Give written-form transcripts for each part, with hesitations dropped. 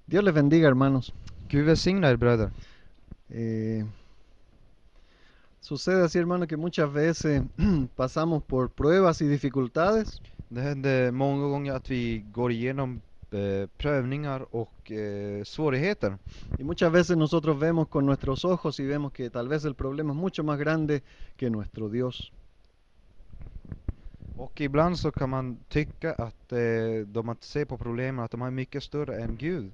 Dios les bendiga, hermanos. Gud välsigna er bröder. Eh, Sucede así, hermano, que muchas veces pasamos por pruebas y dificultades Det händer många gånger att vi går igenom prövningar och svårigheter. y muchas veces nosotros vemos con nuestros ojos y vemos que tal vez el problema es mucho más grande que nuestro Dios. Och ibland så kan man tycka att de man ser på problemen att de är mycket större än Gud.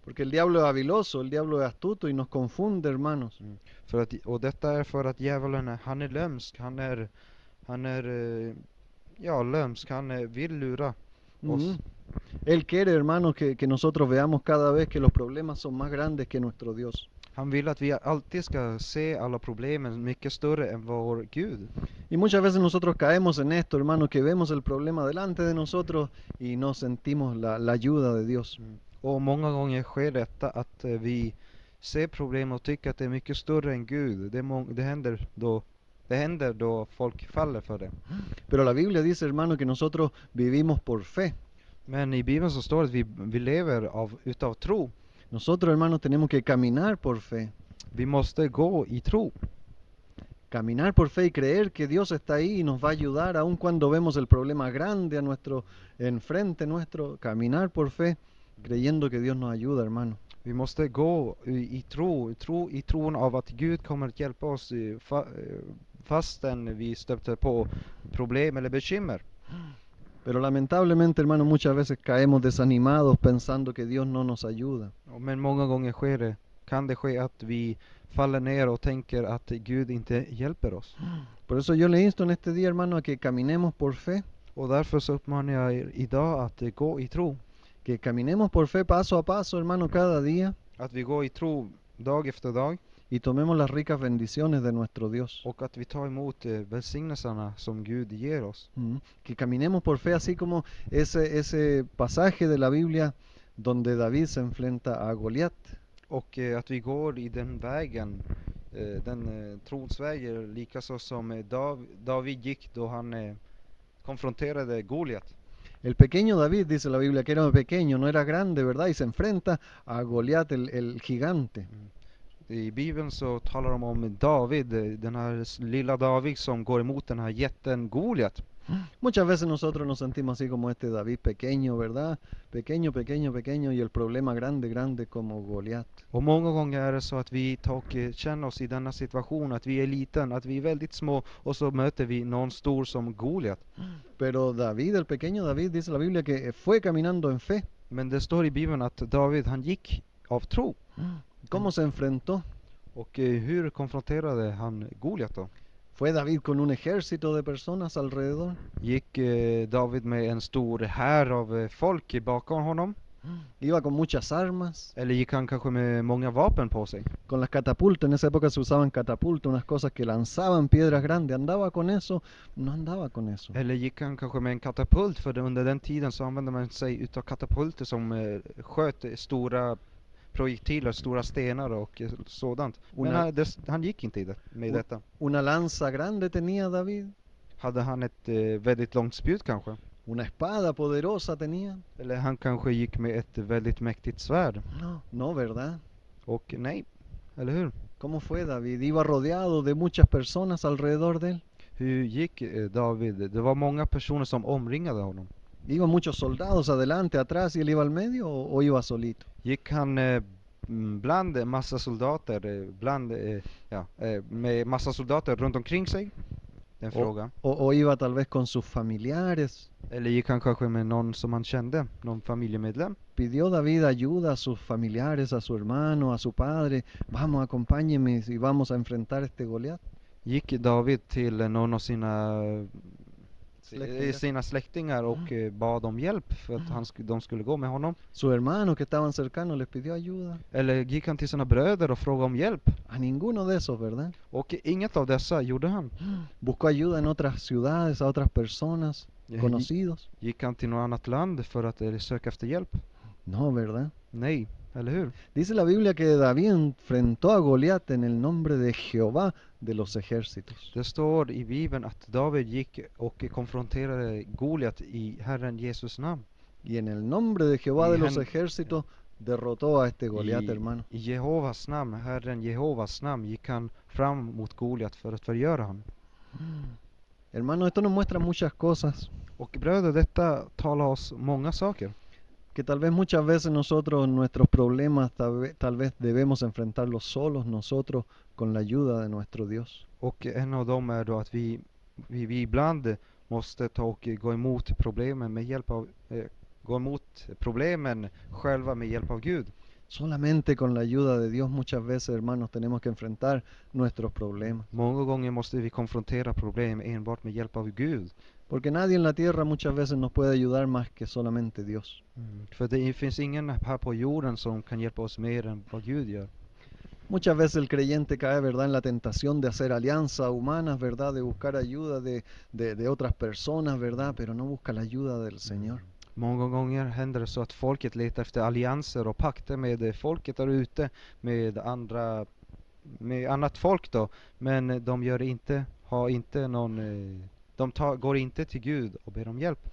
Porque el diablo es habiloso, el diablo es astuto y nos confunde, hermanos. Och detta är för att djävulen han är lömsk, han är ja, lömsk, han vill lura oss. Mm. Él quiere, hermanos, que nosotros veamos cada vez que los problemas son más grandes que nuestro Dios. Han vill att vi alltid ska se alla problemen mycket större än vår Gud. Y muchas veces nosotros caemos en esto, hermanos, que vemos el problema delante de nosotros y no sentimos la ayuda de Dios. Och många gånger sker detta att vi ser problem och tycker att det är mycket större än Gud. Det händer då folk faller för det. Pero la Biblia dice, hermano, que nosotros vivimos por fe. Men i Bibeln så står det att vi lever utav tro. Nosotros, hermanos, tenemos que caminar por fe. Vi måste gå i tro. Caminar por fe y creer que Dios está ahí y nos va a ayudar aun cuando vemos el problema grande a nuestro enfrente nuestro. Caminar por fe creyendo que Dios nos ayuda, hermano. Vi måste gå i tron av att Gud kommer att hjälpa oss fastän vi stöter på problem eller bekymmer. Pero lamentablemente, hermano, muchas veces caemos desanimados pensando que Dios no nos ayuda. Men många gånger kan det ske att vi faller ner och tänker att Gud inte hjälper oss. Por eso yo le insto en este día, hermano, a que caminemos por fe. Och därför så uppmanar jag er idag att gå i tro. Que caminemos por fe paso a paso, hermano, cada día. Att vi går i tro dag efter dag. Y tomemos las ricas bendiciones de nuestro Dios. Och att vi tar emot välsignelserna som Gud ger oss. Que caminemos por fe, así como ese pasaje de la Biblia donde David se enfrenta a Goliat. Och att vi går i den vägen, den trons väg, likaså som David gick då han konfronterade Goliat. El pequeño David, dice la Biblia, que era pequeño, no era grande, ¿verdad? Y se enfrenta a Goliat, el gigante. I Bibeln så talar de om David, den här lilla David som går emot den här jätten Goliat. Muchas veces nosotros nos sentimos así como este David pequeño, ¿verdad? Pequeño, pequeño, pequeño y el problema grande, grande como Goliat. Och många gånger är det så att vi känner oss i denna situation, att vi är liten, att vi är väldigt små och så möter vi någon stor som Goliat. Pero David, el pequeño David, dice la Biblia que fue caminando en fe. Men det står i Bibeln att David han gick av tro. ¿Cómo se enfrentó? Och hur konfronterade han Goliat då? ¿Fue David con un ejército de personas alrededor? Gick David med en stor här av folk bakom honom? ¿Iba con muchas armas? Eller gick han kanske med många vapen på sig? Con las catapultas, en esa época se usaban catapultas, unas cosas que lanzaban piedras grandes. ¿Andaba con eso? No andaba con eso. Eller gick han kanske med en katapult? För under den tiden så använde man sig utav katapulter som sköt stora projektiler, stora stenar och sådant. Men han gick inte med detta. Una lanza grande tenía David. Hade han ett väldigt långt spjut kanske? Una espada poderosa tenía. Eller han kanske gick med ett väldigt mäktigt svärd. No, ¿verdad? Och nej, eller hur? ¿Cómo fue David? Iba rodeado de muchas personas alrededor de él. Hur gick David? Det var många personer som omringade honom. Iba muchos soldados adelante, atrás y él iba al medio o iba solito. Gick han bland massa soldater, med massa soldater runt omkring sig? Den frågan. O iba tal vez con sus familiares. Eller gick han kanske med någon som han kände, någon familjemedlem? Pidió David ayuda a sus familiares, a su hermano, a su padre. Vamos, acompáñenme y vamos a enfrentar este Goliat. Gick David till någon av sina släktingar och bad om hjälp för att de skulle gå med honom? Sus hermanos que estaban cercanos les pidió ayuda. Eller gick han till sina bröder och frågade om hjälp? A ninguno de esos, ¿verdad? Och inget av dessa gjorde han. Buscó ayuda en otras ciudades, a otras personas, conocidos. Gick han till något annat land för att söka efter hjälp? No, ¿verdad? Nej, eller hur? Dice la Biblia que David enfrentó a Goliat en el nombre de Jehová de los ejércitos. Det står i Bibeln att David gick och konfronterade Goliat i Herren Jesus namn. Y en el nombre de Jehová de los ejércitos derrotó a este Goliat, hermano. I Jehovas namn, Herren Jehovas namn, gick han fram mot Goliat för att förgöra honom. Hermano, esto nos muestra muchas cosas. Och bröder, detta talar oss många saker. Que tal vez muchas veces nosotros nuestros problemas tal vez debemos enfrentarlos solos nosotros con la ayuda de nuestro Dios. Och en av dem är då att vi ibland måste ta och gå emot problemen med hjälp av gå emot problemen själva med hjälp av Gud. Solamente con la ayuda de Dios muchas veces, hermanos, tenemos que enfrentar nuestros problemas. Många gånger måste vi konfrontera problem enbart med hjälp av Gud. Porque nadie en la tierra muchas veces nos puede ayudar más que solamente Dios. För det finns ingen här på jorden som kan hjälpa oss mer än vad Gud gör. Muchas veces el creyente cae, ¿verdad?, en la tentación de hacer alianzas humanas, ¿verdad?, de buscar ayuda de otras personas, ¿verdad?, pero no busca la ayuda del Señor. Många gånger händer det så att folket letar efter allianser och pakter med folket där ute, med annat folk då, men de gör inte, har inte någon, går inte till Gud och ber om hjälp.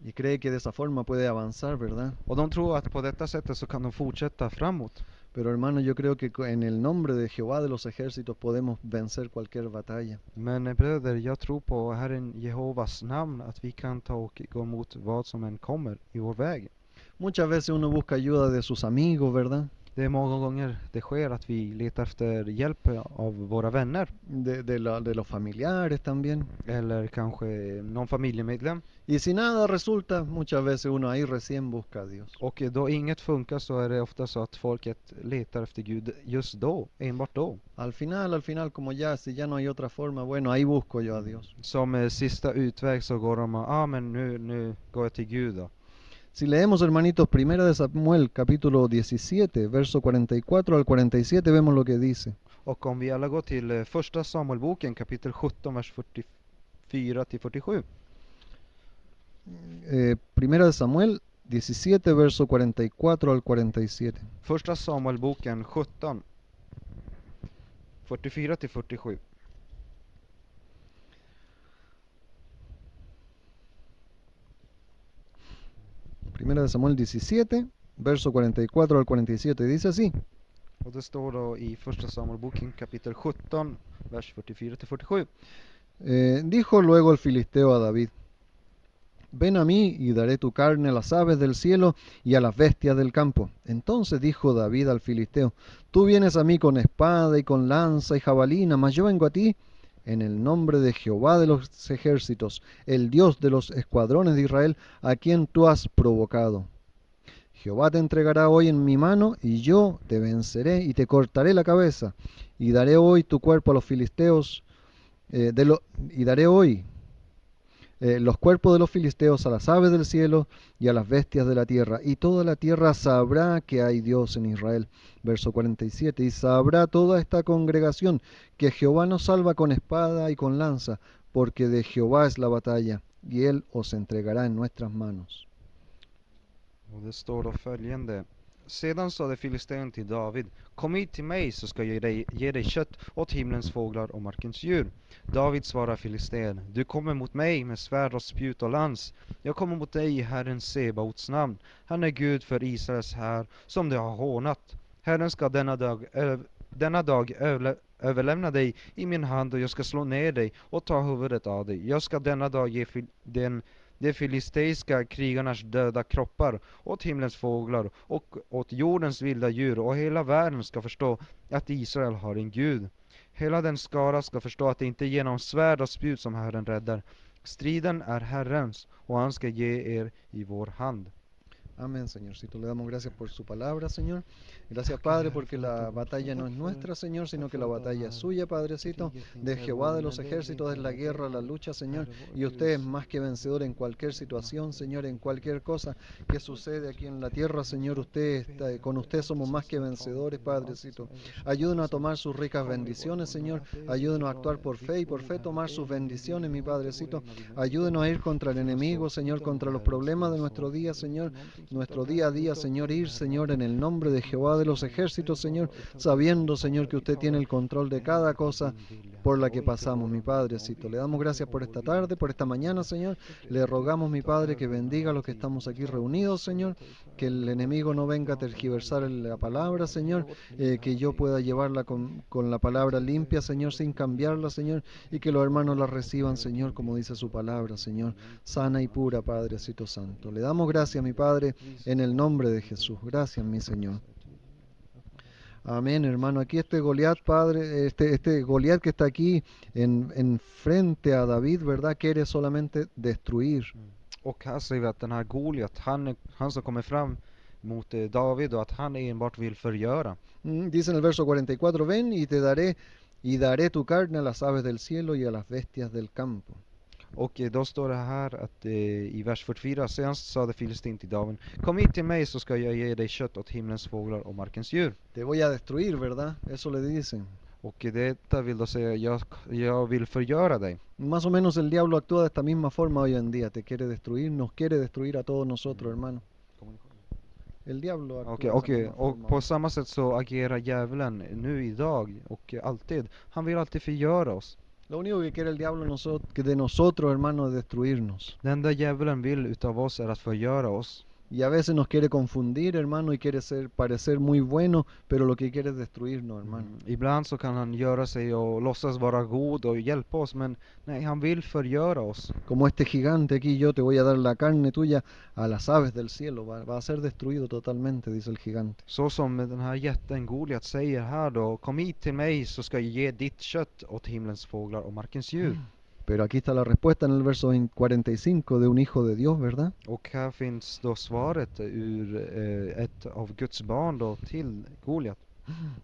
Y cree que de esa forma puede avanzar, ¿verdad? Och de tror att på detta sättet så kan de fortsätta framåt. Pero hermano, yo creo que en el nombre de Jehová de los ejércitos podemos vencer cualquier batalla. Men bröder, jag tror på Herren Jehovas namn att vi kan ta och gå emot vad som än kommer i vår väg. Muchas veces uno busca ayuda de sus amigos, ¿verdad? Det är många gånger det sker att vi letar efter hjälp av våra vänner. De los familiares también. Eller kanske någon familjemedlem. Y si nada resulta, muchas veces uno ahí recién busca a Dios. Och då inget funkar så är det ofta så att folket letar efter Gud just då, enbart då. Al final, como ya, si ya no hay otra forma, bueno, ahí busco yo a Dios. Som sista utväg så går de men nu går jag till Gud då. Si leemos, hermanitos, 1 de Samuel, capítulo 17, verso 44 al 47, vemos lo que dice. Och om vi alla går till första Samuelboken, kapitel 17, vers 44 till 47. 1 de Samuel 17, verso 44 al 47. Första Samuelboken 17, 44 till 47. Primera de Samuel 17, verso 44 al 47, dice así. Och det står då i första Samuelboken kapitel 17, vers 44 till 47. Dijo luego el filisteo a David: Ven a mí y daré tu carne a las aves del cielo y a las bestias del campo. Entonces dijo David al filisteo: Tú vienes a mí con espada y con lanza y jabalina, mas yo vengo a ti en el nombre de Jehová de los ejércitos, el Dios de los escuadrones de Israel, a quien tú has provocado. Jehová te entregará hoy en mi mano, y yo te venceré y te cortaré la cabeza, y daré hoy tu cuerpo a los filisteos, y daré hoy los cuerpos de los filisteos a las aves del cielo y a las bestias de la tierra, y toda la tierra sabrá que hay Dios en Israel. Verso 47, y sabrá toda esta congregación que Jehová nos salva con espada y con lanza, porque de Jehová es la batalla, y él os entregará en nuestras manos. Och det står då följande: Sedan sade filisten till David: Kom hit till mig, så ska jag ge dig kött åt himlens fåglar och markens djur. David svarar filisten: Du kommer mot mig med svärd och spjut och lans. Jag kommer mot dig i Herren Sebaots namn. Han är Gud för Israels här, som de har hånat. Herren ska denna dag överlämna dig i min hand, och jag ska slå ner dig och ta huvudet av dig. Jag ska denna dag ge de filisteiska krigarnas döda kroppar åt himlens fåglar och åt jordens vilda djur, och hela världen ska förstå att Israel har en Gud. Hela den skara ska förstå att det inte är genom svärd och spjut som Herren räddar. Striden är Herrens, och han ska ge er i vår hand. Amén, Señorcito. Le damos gracias por su palabra, Señor. Gracias, Padre, porque la batalla no es nuestra, Señor, sino que la batalla es suya, Padrecito. De Jehová de los ejércitos es la guerra, la lucha, Señor. Y usted es más que vencedor en cualquier situación, Señor, en cualquier cosa que sucede aquí en la tierra, Señor. Con usted somos más que vencedores, Padrecito. Ayúdenos a tomar sus ricas bendiciones, Señor. Ayúdenos a actuar por fe y por fe tomar sus bendiciones, mi Padrecito. Ayúdenos a ir contra el enemigo, Señor, contra los problemas de nuestro día, Señor. Nuestro día a día, Señor, ir, Señor, en el nombre de Jehová de los ejércitos, Señor, sabiendo, Señor, que usted tiene el control de cada cosa por la que pasamos, mi Padrecito. Le damos gracias por esta tarde, por esta mañana, Señor. Le rogamos, mi Padre, que bendiga a los que estamos aquí reunidos, Señor. Que el enemigo no venga a tergiversar la palabra, Señor. Que yo pueda llevarla con la palabra limpia, Señor, sin cambiarla, Señor. Y que los hermanos la reciban, Señor, como dice su palabra, Señor. Sana y pura, Padrecito Santo. Le damos gracias, mi Padre, en el nombre de Jesús. Gracias, mi Señor. Amén, hermano. Aquí este Goliat, Padre, este Goliat que está aquí en frente a David, ¿verdad? Quiere solamente destruir. Och här ser vi att den här Goliat, han som kommer fram mot David, och att han enbart vill förgöra. Dice en el verso 44, ven y daré tu carne a las aves del cielo y a las bestias del campo. Och då står det här att i vers 44, sen sade Filistin till David, kom hit till mig så ska jag ge dig kött åt himlens fåglar och markens djur. Te voy a destruir, ¿verdad? Eso le dicen. Och detta vill då säga, jag vill förgöra dig. Más o menos el diablo actúa de esta misma forma hoy en día. Te quiere destruir, nos quiere destruir a todos nosotros, hermano. El diablo actúa Okej. Och på samma sätt så agerar djävulen nu idag och alltid. Han vill alltid förgöra oss. Lo único que quiere el diablo de nosotros, hermano, es destruirnos. Det enda djävulen vill utav oss är att förgöra oss. Y a veces nos quiere confundir, hermano, y quiere parecer muy bueno, pero lo que quiere es destruirnos, hermano. Ibland så kan han göra sig och låtsas vara god och hjälpa oss, men nej, han vill förgöra oss. Como este gigante aquí, yo te voy a dar la carne tuya a las aves del cielo. Va a ser destruido totalmente, dice el gigante. Så som den här jätten Goliat säger här då, kom hit till mig så ska jag ge ditt kött åt himlens fåglar och markens djur. Pero aquí está la respuesta en el verso 45 de un hijo de Dios, ¿verdad? Och här finns då svaret ur ett av Guds barn då till Goliat.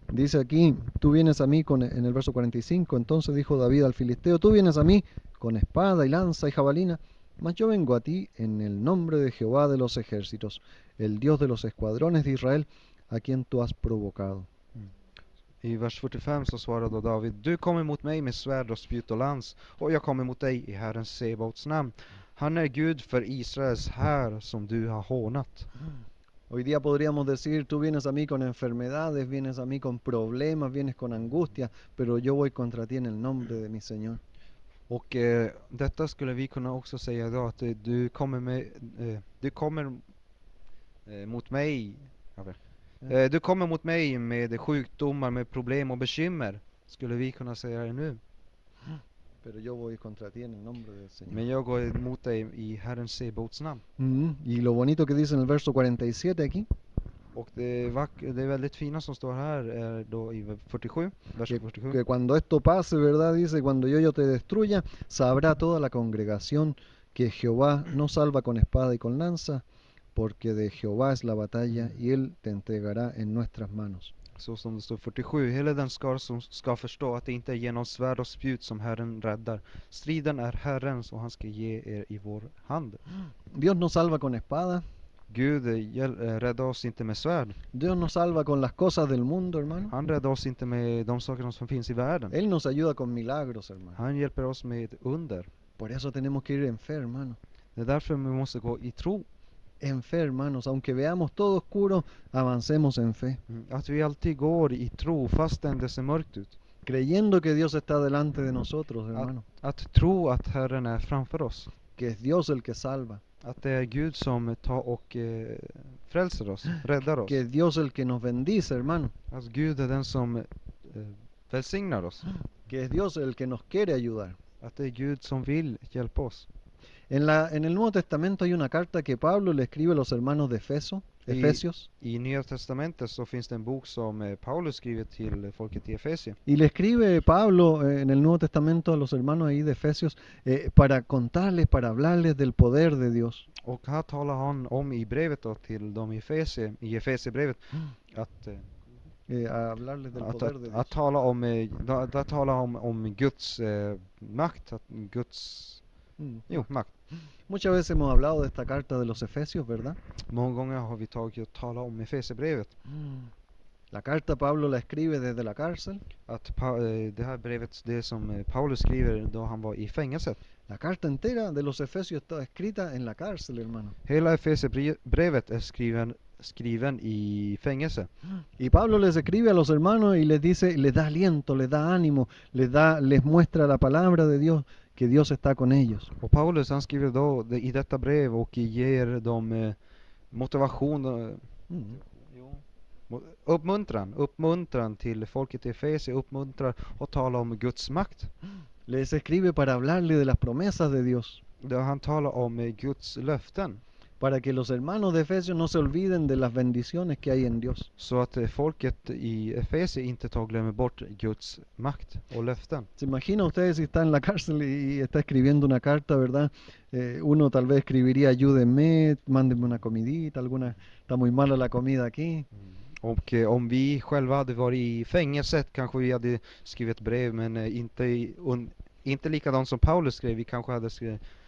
Dice aquí, tú vienes a mí en el verso 45, entonces dijo David al filisteo, tú vienes a mí con espada y lanza y jabalina, mas yo vengo a ti en el nombre de Jehová de los ejércitos, el Dios de los escuadrones de Israel, a quien tú has provocado. I vers 45 så svarade då David, du kommer mot mig med svärd och spjut och lans, och jag kommer mot dig i Herren Sebaots namn. Han är Gud för Israels här som du har hånat. Hoy día podríamos decir, tú vienes a mí con enfermedades, vienes a mí con problemas, vienes con angustia, pero yo voy contra ti en el nombre de mi Señor. Och detta skulle vi kunna också säga idag, att du kommer mot mig. Du kommer mot mig med sjukdomar, med problem och bekymmer, skulle vi kunna säga det nu. Pero yo voy contra ti en el nombre del Señor. Men jag går emot dig i Herren Sebaots namn. Y lo bonito que dice en el verso 47 aquí. Och det är väldigt fina som står här då i 47, vers 47. Que cuando esto pase, ¿verdad? Dice, cuando yo te destruya, sabrá toda la congregación que Jehová no salva con espada y con lanza, porque de Jehová es la batalla y él te entregará en nuestras manos. Så som det står 47, hela den skara som ska förstå att det inte är genom svärd och spjut som Herren räddar. Striden är Herrens och han ska ge er i vår hand. Dios no salva con espada. Gud räddar oss inte med svärd. Dios nos salva con las cosas del mundo, hermano. Han räddar oss inte med de sakerna som finns i världen. Él nos ayuda con milagros, hermano. Han hjälper oss med under. Por eso tenemos que ir en fe, hermano. Det är därför vi måste gå i tro. En fe, hermanos, aunque veamos todo oscuro, avancemos en fe. Att vi alltid går i tro fastän det ser mörkt ut. Creyendo que Dios está delante de nosotros, hermano. Att tro att Herren är framför oss. Que es Dios el que salva. Att det är Gud som tar och frälser oss, räddar oss. Que es Dios el que nos bendice, hermano. Att Gud är den som välsignar oss. Que es Dios el que nos quiere ayudar. Att det är Gud som vill hjälpa oss. En el Nuevo Testamento hay una carta que Pablo le escribe a los hermanos de Efesios. I Nya Testamentet så finns det en bok som Paulus skriver till folket i Efesien. Y le escribe Pablo en el Nuevo Testamento a los hermanos ahí de Efesios para contarles, para hablarles del poder de Dios. Och här talar han om i brevet då till dem i Efesiebrevet att hablarles del poder de Dios. Att tala om Guds makt, att Guds makt. Muchas veces hemos hablado de esta carta de los Efesios, ¿verdad? Många gånger har vi tagit och talat om Efesiebrevet. La carta Pablo la escribe desde la cárcel. Att det här brevet, det som Paulus skriver då han var i fängelset. La carta entera de los Efesios está escrita en la cárcel, hermano. Hela Efesierbrevet är skriven i fängelse. Y Pablo les escribe a los hermanos y les dice, les da aliento, les da ánimo, les muestra la palabra de Dios, que Dios está con ellos. Och Paulus han skriver då i detta brev och ger dem motivation, uppmuntran till folket i Efesie, uppmuntrar och talar om Guds makt. Les escribe para hablarle de las promesas de Dios, Där han talar om Guds löften. para que los hermanos de Efesios no se olviden de las bendiciones que hay en Dios. Så att folket i Efesie inte glömmer bort Guds makt och löften. ¿Se imagina ustedes si está en la cárcel y está escribiendo una carta, verdad? Uno tal vez escribiría, ayúdenme, mándenme una comidita, está muy mala la comida aquí. Och om vi själva hade varit i fängelset kanske vi hade skrivit brev, men inte likadant som Paulus skrev. Vi kanske hade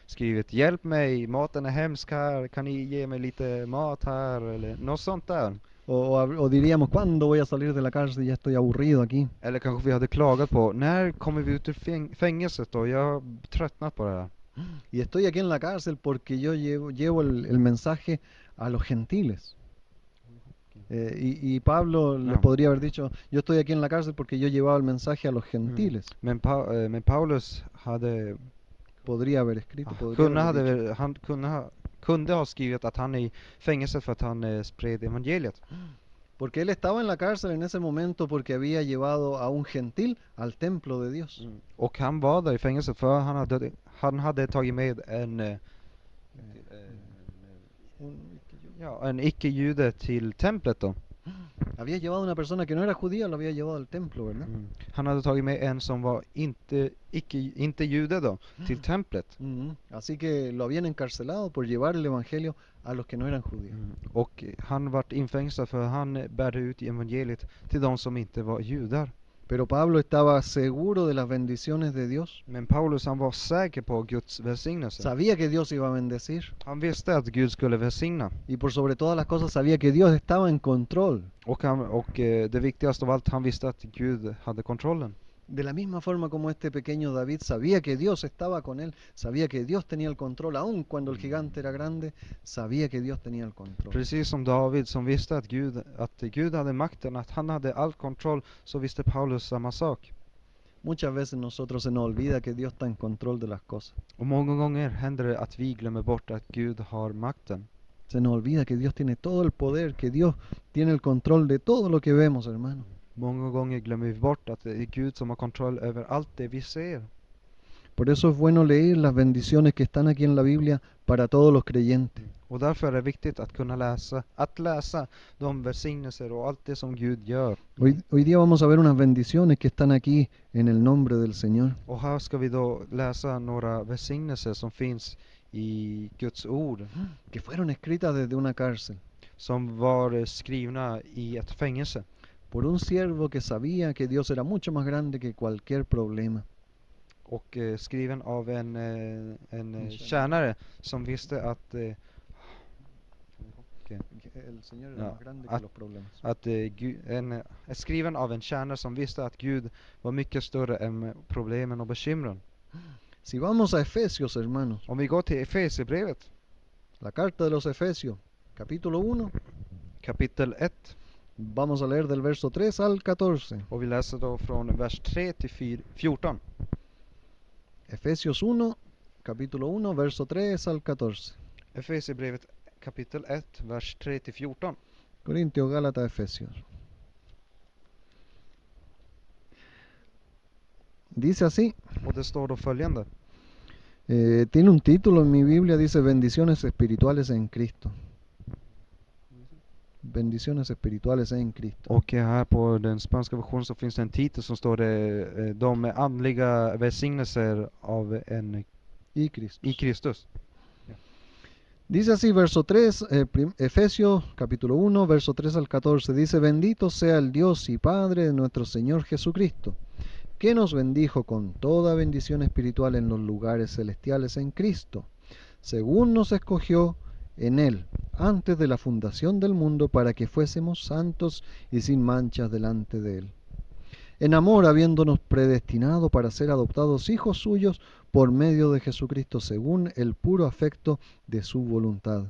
skrivit, hjälp mig, maten är hemsk här, kan ni ge mig lite mat här, eller något sånt där. O diríamos, ¿cuándo voy a salir de la cárcel? Ya estoy aburrido aquí. Eller kanske vi hade klagat på, när kommer vi ut ur fängelset då? Jag har tröttnat på det här. Y estoy aquí en la cárcel porque yo llevo el mensaje a los gentiles. Y Pablo les podría haber dicho, yo estoy aquí en la cárcel porque yo llevaba el mensaje a los gentiles. Men Paulus Podría haber escrito. Han kunde ha skrivit att han är i fängelse för att han spred evangeliet. Porque él estaba en la cárcel en ese momento porque había llevado a un gentil al templo de Dios. Och han var där i fängelset för han hade tagit med en icke-jude till templet då. Había llevado a una persona que no era judía, lo había llevado al templo, ¿verdad? Han hade tagit med en som var inte jude då till templet. Así que lo habían encarcelado por llevar el evangelio a los que no eran judíos. Och han vart infängslad för han bärde ut evangeliet till de som inte var judar. Pero Pablo estaba seguro de las bendiciones de Dios. Men Paulus han var säker på Guds välsignelse. Sabía que Dios iba a bendecir. Han visste att Gud skulle välsigna. Y por sobre todas las cosas sabía que Dios estaba en control. Och det viktigaste av allt, han visste att Gud hade kontrollen. De la misma forma como este pequeño David sabía que Dios estaba con él, sabía que Dios tenía el control, aun cuando el gigante era grande, sabía que Dios tenía el control. Precis som David som visste att Gud hade makten, att han hade all kontroll, så visste Paulus samma sak. Muchas veces nosotros se nos olvida que Dios está en control de las cosas. Och många gånger händer det att vi glömmer bort att Gud har makten. Se nos olvida que Dios tiene todo el poder, que Dios tiene el control de todo lo que vemos, hermano. Många gånger glömmer vi bort att det är Gud som har kontroll över allt det vi ser. Por eso es bueno leer las bendiciones que están aquí en la Biblia para todos los creyentes. Och därför är det viktigt att kunna läsa de välsignelser och allt det som Gud gör. Hoy día vamos a ver unas bendiciones que están aquí en el nombre del Señor. Och här ska vi då läsa några välsignelser som finns i Guds ord. Que fueron escritas desde una cárcel. Som var skrivna i ett fängelse. Por un siervo que sabía que Dios era mucho más grande que cualquier problema. Och skriven av en tjänare som visste att el Señor era más grande que los problemas. Skriven av en tjänare som visste att Gud var mycket större än problemen och bekymren. Si vamos a Efesios, hermanos. Om vi går till Efesierbrevet. La carta de los Efesios, capítulo 1. Kapitel 1. Vamos a leer del verso 3 al 14. Och vi läser då från vers 3 till 14. Efesios 1, capítulo 1, verso 3 al 14. Efesierbrevet kapitel 1, vers 3 till 14. Corintios, Gálatas, Efesios. Dice así. Och det står då följande. Tiene un título en mi Biblia, dice Bendiciones espirituales en Cristo. Bendiciones espirituales en Cristo. Och här på den spanska versionen så finns det en titel som står det de andliga välsignelser av en i Kristus. Ja. Dice así verso 3, Efesios capítulo 1, verso 3 al 14, dice: Bendito sea el Dios y Padre de nuestro Señor Jesucristo, que nos bendijo con toda bendición espiritual en los lugares celestiales en Cristo, según nos escogió en Él, antes de la fundación del mundo, para que fuésemos santos y sin manchas delante de Él. En amor, habiéndonos predestinado para ser adoptados hijos suyos por medio de Jesucristo, según el puro afecto de su voluntad,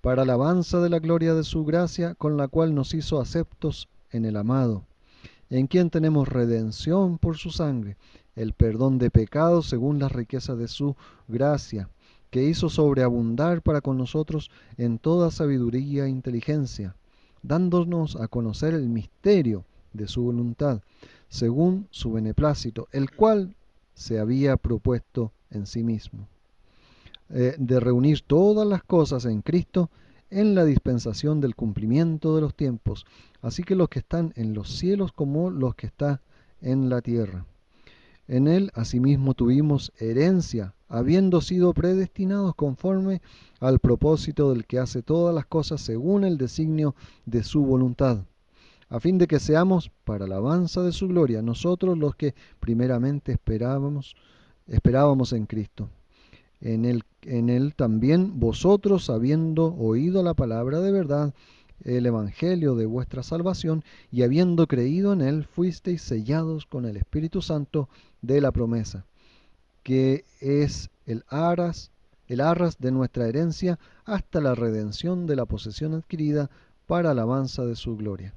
para alabanza de la gloria de su gracia, con la cual nos hizo aceptos en el amado, en quien tenemos redención por su sangre, el perdón de pecados según las riquezas de su gracia, que hizo sobreabundar para con nosotros en toda sabiduría e inteligencia, dándonos a conocer el misterio de su voluntad, según su beneplácito, el cual se había propuesto en sí mismo, de reunir todas las cosas en Cristo en la dispensación del cumplimiento de los tiempos, así que los que están en los cielos como los que están en la tierra. En él asimismo tuvimos herencia, habiendo sido predestinados conforme al propósito del que hace todas las cosas según el designio de su voluntad, a fin de que seamos para alabanza de su gloria, nosotros los que primeramente esperábamos en Cristo. En él también vosotros, habiendo oído la palabra de verdad, el evangelio de vuestra salvación, y habiendo creído en él, fuisteis sellados con el Espíritu Santo de la promesa, que es el arras de nuestra herencia hasta la redención de la posesión adquirida para alabanza de su gloria.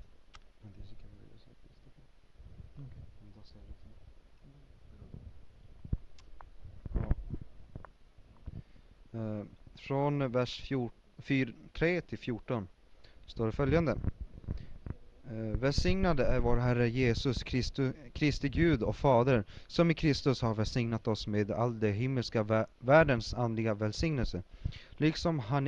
Från vers 3 till 14 står det följande. Välsignade är vår Herre Jesus Kristi Gud och Fader, som i Kristus har välsignat oss med all det himmelska världens andliga välsignelse, liksom han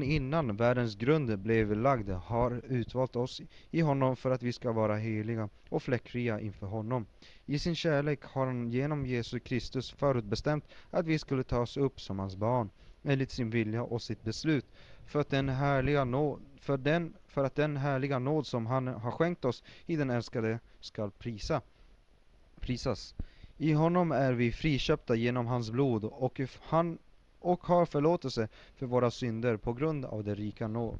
innan världens grund blev lagd har utvalt oss i honom för att vi ska vara heliga och fläckfria inför honom. I sin kärlek har han genom Jesus Kristus förutbestämt att vi skulle tas upp som hans barn, enligt sin vilja och sitt beslut, för att den härliga nåd som han har skänkt oss i den älskade ska prisas. I honom är vi friköpta genom hans blod, och har förlåtelse för våra synder på grund av det rika nåd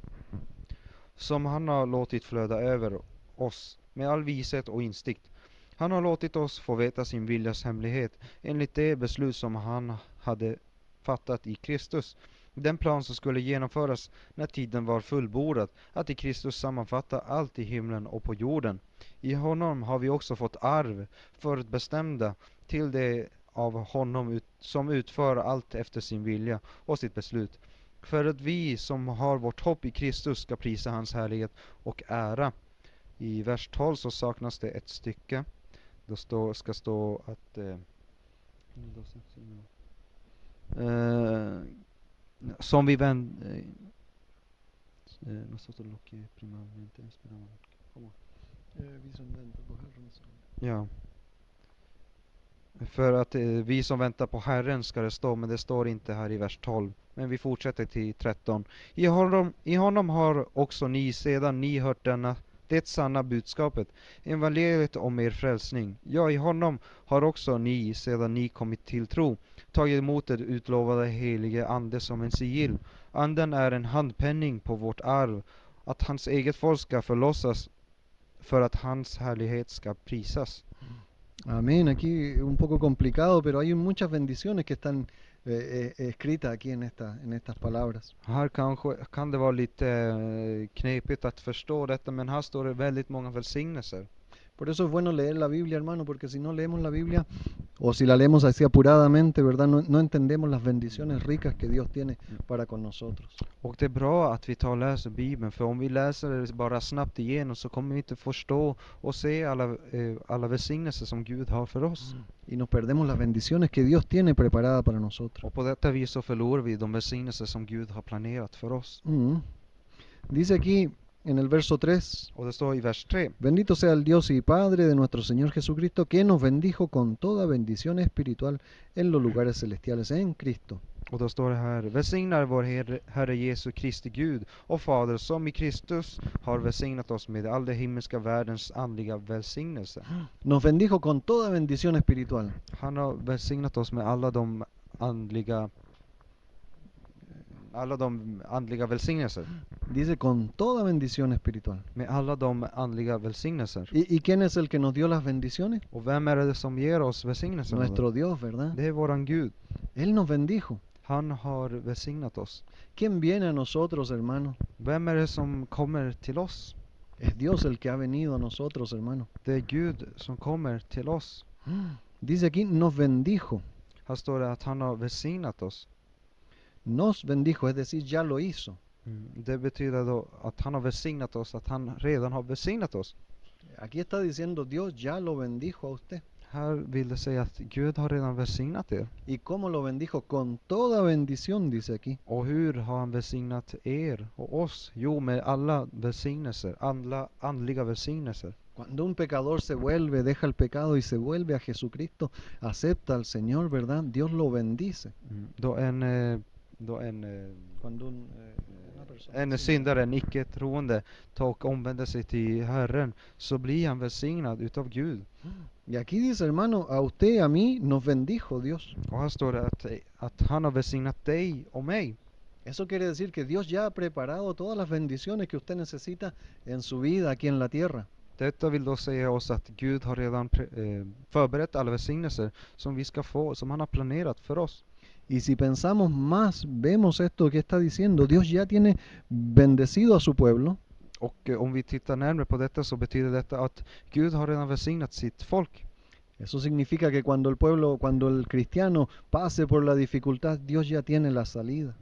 som han har låtit flöda över oss med all vishet och insikt. Han har låtit oss få veta sin viljas hemlighet enligt det beslut som han hade fattat i Kristus, den plan som skulle genomföras när tiden var fullbordad, att i Kristus sammanfatta allt i himlen och på jorden. I honom har vi också fått arv, förutbestämda till det av honom som utför allt efter sin vilja och sitt beslut, för att vi som har vårt hopp i Kristus ska prisa hans härlighet och ära. I vers 12 så saknas det ett stycke. Då ska stå att som vi ja. För att vi som väntar på Herren ska det stå, men det står inte här i vers 12. Men vi fortsätter till 13. I honom har också ni, sedan ni hört det sanna budskapet, evangeliet om er frälsning. Ja, i honom har också ni, sedan ni kommit till tro, tagit emot det utlovade helige ande som en sigill. Anden är en handpenning på vårt arv, att hans eget folk ska förlossas, för att hans härlighet ska prisas. Amén. Aquí un poco complicado, pero hay muchas bendiciones que están escritas aquí en estas palabras. Här kan det vara lite knepigt att förstå detta, men här står det väldigt många välsignelser. Por eso es bueno leer la Biblia, hermano, porque si no leemos la Biblia, o si la leemos así apuradamente, ¿verdad? No entendemos las bendiciones ricas que Dios tiene para con nosotros. Och det är bra att vi tar och läser Bibeln, för om vi läser det bara snabbt igenom så kommer vi inte förstå och se alla välsignelser som Gud har för oss. Y nos perdemos las bendiciones que Dios tiene preparada para nosotros. Och på detta vis så förlorar vi de välsignelser som Gud har planerat för oss. Dice aquí en el verso 3, och det står i vers 3. Bendito sea el Dios y Padre de nuestro Señor Jesucristo, que nos bendijo con toda bendición espiritual en los lugares celestiales en Cristo. Och då står det här: välsignar vår Herre Jesu Kristi Gud och Fader, som i Kristus har välsignat oss med all det himmelska världens andliga välsignelse. Nos bendijo con toda bendición espiritual. Han har välsignat oss med alla de andliga alla de andliga välsignelser. Dice con toda bendición espiritual. Med alla de andliga välsignelser. ¿Y quién es el que nos dio las bendiciones? Och vem är det som ger oss välsignelserna? Nuestro Dios, ¿verdad? Det är våran Gud. Él nos bendijo. Han har välsignat oss. ¿Quién viene a nosotros, hermano? Vem är det som kommer till oss? Es Dios el que ha venido a nosotros, hermano. Det är Gud som kommer till oss. Dice aquí, nos bendijo. Här står det att han har välsignat oss. Nos bendijo, es decir, ya lo hizo. Det betyder då att han har välsignat oss, att han redan har välsignat oss. Aquí está diciendo, Dios ya lo bendijo a usted. Här vill det säga att Gud har redan välsignat er. ¿Y cómo lo bendijo? Con toda bendición, dice aquí. Och hur har han välsignat er och oss? Jo, med alla välsignelser, andliga välsignelser. Cuando un pecador se vuelve, deja el pecado y se vuelve a Jesucristo, acepta al Señor, ¿verdad? Dios lo bendice. Cuando en syndare, en icke-troende, och omvänder sig till Herren, så blir han välsignad utav Gud. Y aquí dice, hermano, a usted y a mí nos bendijo Dios. Och här står det att han har välsignat dig och mig. Eso quiere decir que Dios ya ha preparado todas las bendiciones que usted necesita en su vida aquí en la tierra. Detta vill då säga oss att Gud har redan förberett alla välsignelser som vi ska få, som han har planerat för oss. Y si pensamos más, vemos esto que está diciendo, Dios ya tiene bendecido a su pueblo. Och om vi tittar närmare på detta så betyder detta att Gud har redan välsignat sitt folk. Eso significa que cuando el cristiano pase por la dificultad, Dios ya tiene la salida.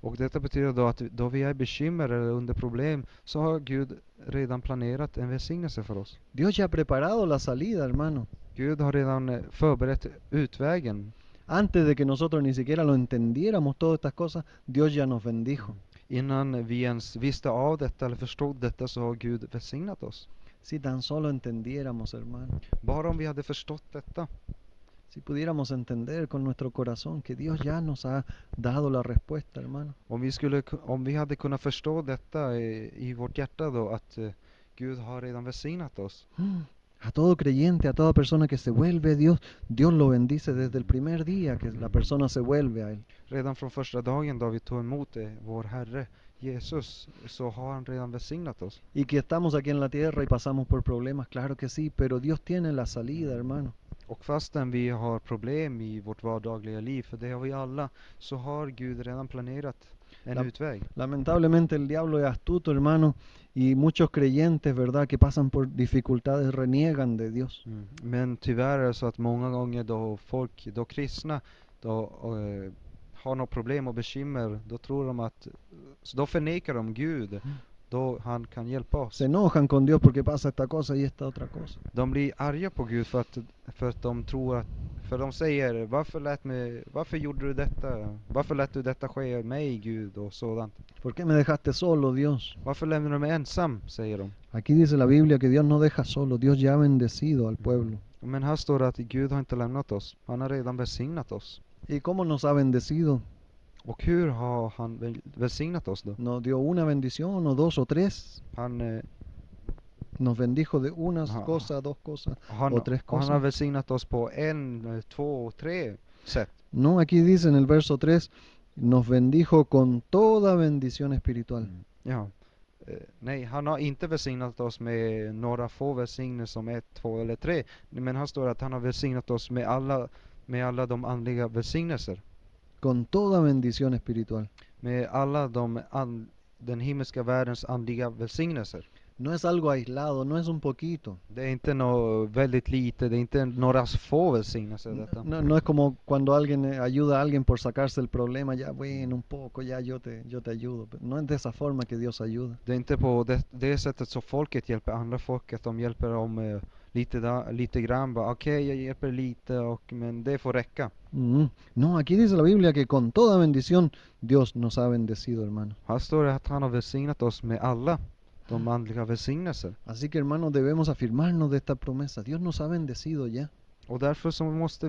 Och detta betyder då att då vi är bekymmer eller under problem så har Gud redan planerat en välsignelse för oss. Dios ya ha preparado la salida, hermano. Gud har redan förberett utvägen. Antes de que nosotros ni siquiera lo entendiéramos todas estas cosas, Dios ya nos bendijo. Innan vi ens visste av detta eller förstod detta så har Gud välsignat oss. Si tan solo entendiéramos, hermano. Bara om vi hade förstått detta. Si pudiéramos entender con nuestro corazón que Dios ya nos ha dado la respuesta, hermano. Om vi hade kunnat förstå detta i vårt hjärta då, att Gud har redan välsignat oss. A todo creyente, a toda persona que se vuelve a Dios, Dios lo bendice desde el primer día que la persona se vuelve a Él. Redan från första dagen då vi tog emot vår Herre Jesus, så har han redan välsignat oss. Y que estamos aquí en la tierra y pasamos por problemas, claro que sí, pero Dios tiene la salida, hermano. Och fastän vi har problem i vårt vardagliga liv, för det har vi alla, så har Gud redan planerat en utväg. Lamentablemente el diablo es astuto, hermano, y muchos creyentes, ¿verdad?, que pasan por dificultades reniegan de Dios. Men tyvärr är det så att många gånger då kristna har något problem och bekymmer, då tror de att, så då förnekar de Gud, då han kan hjälpa oss. Se enojan con Dios porque pasa esta cosa y esta otra cosa. De blir arga på Gud för att de tror att, för de säger, varför gjorde du detta? Varför lät du detta ske mig, Gud, och sådant? ¿Por qué me dejaste solo, Dios? Varför lämnar du mig ensam, säger de. Aquí dice la Biblia que Dios no deja solo, Dios ya ha bendecido al pueblo. Men här står det att Gud har inte lämnat oss, han har redan välsignat oss. ¿Y cómo nos ha bendecido? Och hur har han välsignat oss då? ¿Nos dio una bendición o dos o tres? Han Nos bendijo de una cosa, dos cosas o tres cosas. Han har välsignat oss på 1, 2, 3 sätt. No, aquí dice en el verso 3, nos bendijo con toda bendición espiritual. Ja. Nej, han har inte välsignat oss med några få välsignelser som 1, 2 eller 3. Men han står att han har välsignat oss med alla de andliga välsignelser. Con toda bendición espiritual. Med alla den himmelska världens andliga välsignelser. No es algo aislado, no es un poquito. Det är inte något väldigt lite, det är inte några få välsignelser detta. No es como cuando alguien ayuda a alguien por sacarse el problema, ya bueno, un poco, ya yo te ayudo. No es de esa forma que Dios ayuda. Det är inte på det sättet så folket hjälper andra folket, de hjälper dem lite grann, okej, jag hjälper lite, men det får räcka. No, aquí dice la Biblia que con toda bendición Dios nos ha bendecido, hermano. Här står det att han har välsignat oss med alla de andliga välsignelser. Así que, hermanos, debemos afirmarnos de esta promesa. Dios nos ha bendecido ya. Och därför så måste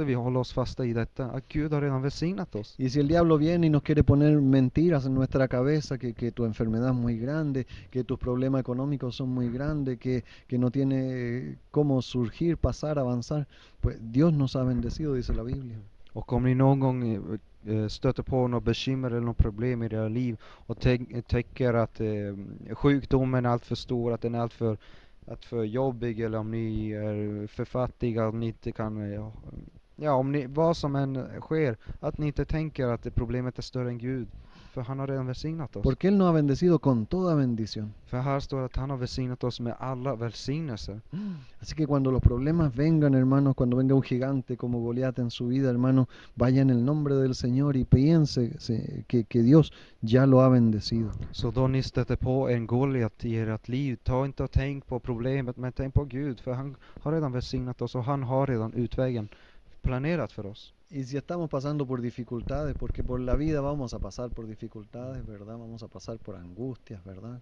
vi hålla oss fasta i detta, att Gud har redan välsignat oss. Y si el diablo viene y nos quiere poner mentiras en nuestra cabeza, que tu enfermedad es muy grande, que tus problemas económicos son muy grandes, que no tiene cómo surgir, pasar, avanzar, pues Dios nos ha bendecido, dice la Biblia. Och om ni någon gång stöter på något bekymmer eller något problem i era liv och tänker att sjukdomen är allt för stor, att den är allt för jobbig, eller om ni är för fattiga, om ni inte kan, om ni, vad som än sker, att ni inte tänker att problemet är större än Gud. För han har redan välsignat oss. Porque Él nos ha bendecido con toda bendición. För här står att han har välsignat oss med alla välsignelser. Así que cuando los problemas vengan, hermanos, cuando venga un gigante como Goliat en su vida, hermano, vaya en el nombre del Señor y piense que Dios ya lo ha bendecido. Så då ni stöter på en Goliat i ert liv, ta inte och tänk på problemet, men tänk på Gud. För han har redan välsignat oss och han har redan utvägen planerat för oss. Y si estamos pasando por dificultades, porque por la vida vamos a pasar por dificultades, ¿verdad? Vamos a pasar por angustias, ¿verdad?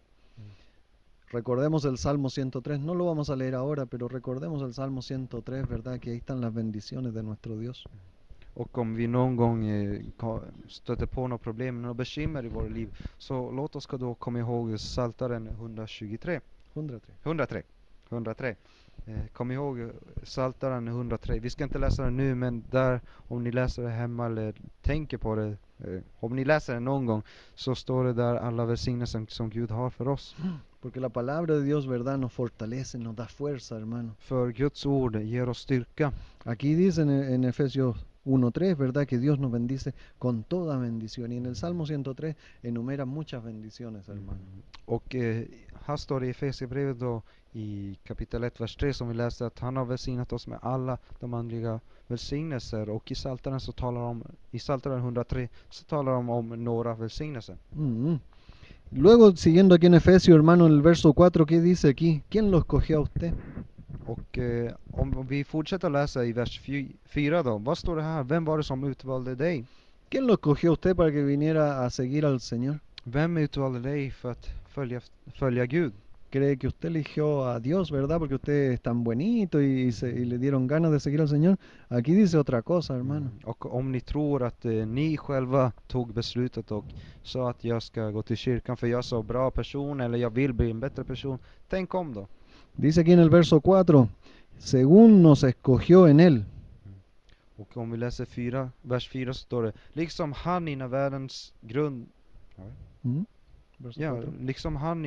Recordemos el Salmo 103, no lo vamos a leer ahora, pero recordemos el Salmo 103, ¿verdad? Que ahí están las bendiciones de nuestro Dios. Och om vi någon gång stöter på några problem, några bekymmer i våra liv, så låt oss då komma ihåg Psaltaren 123. 103. Kom ihåg Psaltaren 103. Vi ska inte läsa det nu, men där, om ni läser det hemma eller tänker på det, om ni läser det någon gång, så står det där alla välsignelser som Gud har för oss. Porque la palabra de Dios, ¿verdad? Nos fortalece, nos da fuerza, hermano. För Guds ord ger oss styrka. Aquí dice en Efesios 1:3, ¿verdad? Que Dios nos bendice con toda bendición. Y en el Salmo 103 enumera muchas bendiciones, hermano. Och här står det i Efesierbrevet då i kapitel 1, vers 3 som vi läste, att han har välsignat oss med alla de andliga välsignelser. Och i Psaltaren så talar om, i Psaltaren 103 så talar de om några välsignelser. Luego, siguiendo aquí en Efesios, hermano, en el verso 4, ¿qué dice aquí? ¿Quién lo escogió a usted? Och om vi fortsätter läsa i vers 4 då, vad står det här? Vem var det som utvalde dig? ¿Quién lo escogió a usted para que viniera a seguir al Señor? Vem utvalde dig för att följa Gud? Cree que usted eligió a Dios, ¿verdad? Porque usted es tan bonito y le dieron ganas de seguir al Señor. Aquí dice otra cosa, hermano. Och om ni tror att ni själva tog beslutet och sa att jag ska gå till kyrkan för jag är så bra person, eller jag vill bli en bättre person, tänk om då. Dice aquí en el verso 4, según nos escogió en Él. Och om vi läser vers 4 så står det, liksom han innan världens grund, liksom han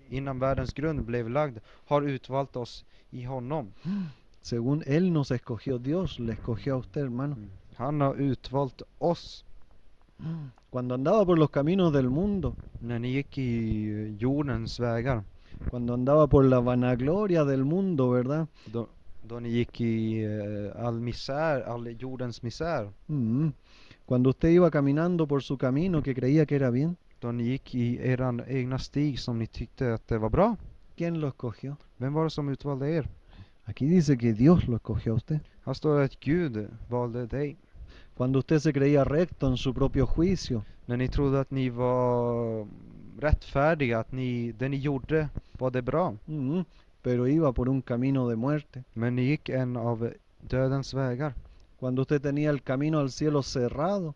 innan världens grund blev lagd, har utvalt oss i honom. Según Él nos escogió, Dios le escogió a usted, hermano. Han har utvalt oss. Cuando andaba por los caminos del mundo, när ni gick i jordens vägar, cuando andaba por la vanagloria del mundo, ¿verdad? Då ni gick i all jordens misär. Cuando usted iba caminando por su camino que creía que era bien. Då ni gick i eran egna stig som ni tyckte att det var bra. ¿Quién lo escogió? Vem var det som utvalde er? Aquí dice que Dios lo escogió a usted. Här står det att Gud valde dig. Cuando usted se creía recto en su propio juicio. När ni trodde att ni var rättfärdiga, att det ni gjorde var det bra. Pero iba por un camino de muerte. Men ni gick en av dödens vägar. Cuando usted tenía el camino al cielo cerrado.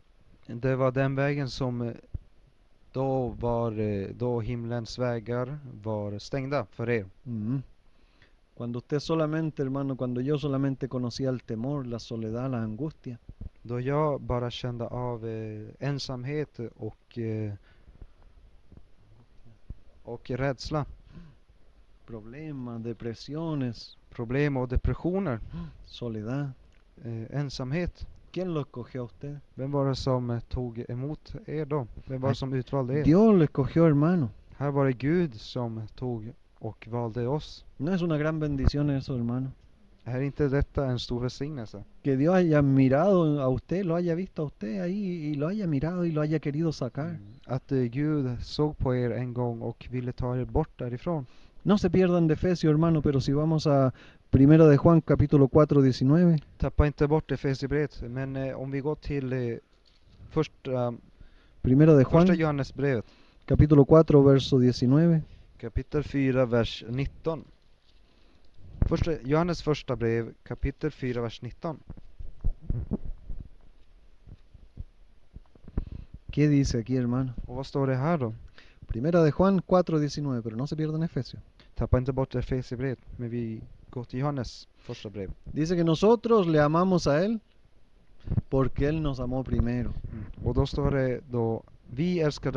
Det var den vägen som då himlens vägar var stängda för er. Cuando usted solamente, hermano, cuando yo solamente conocía el temor, la soledad, la angustia. Då jag bara kände av ensamhet och rädsla. Problemas, depresiones. Problem och depressioner. Soledad. Ensamhet. ¿Quién lo escogió a usted? Vem var det som tog emot er då? Vem var det som utvalde er? Dios lo escogió, hermano. Här var det Gud som tog och valde oss. ¿No es una gran bendición eso, hermano? Är inte detta en stor välsignelse? Que Dios haya mirado a usted, lo haya visto a usted ahí y lo haya mirado y lo haya querido sacar. Att Gud såg på er en gång och ville ta er bort därifrån. No se pierdan de Efesios, hermano, pero si vamos a Primera de Juan, capítulo 4, 19. Tappa inte bort Efesierbrevet, men om vi går till Primera de Juan, första Johannesbrevet, capítulo 4, verso 19. Kapitel 4, vers 19. Johannes första brev, kapitel 4, vers 19. ¿Qué dice aquí, hermano? Och vad står det här då? Primera de Juan 4, 19, pero no se pierdan Efesios. Tappa inte bort Efesierbrevet, men vi går till Johannes första brev. Dice que nosotros le amamos a Él Porque Él nos amó primero. Och då står det då, vi älskar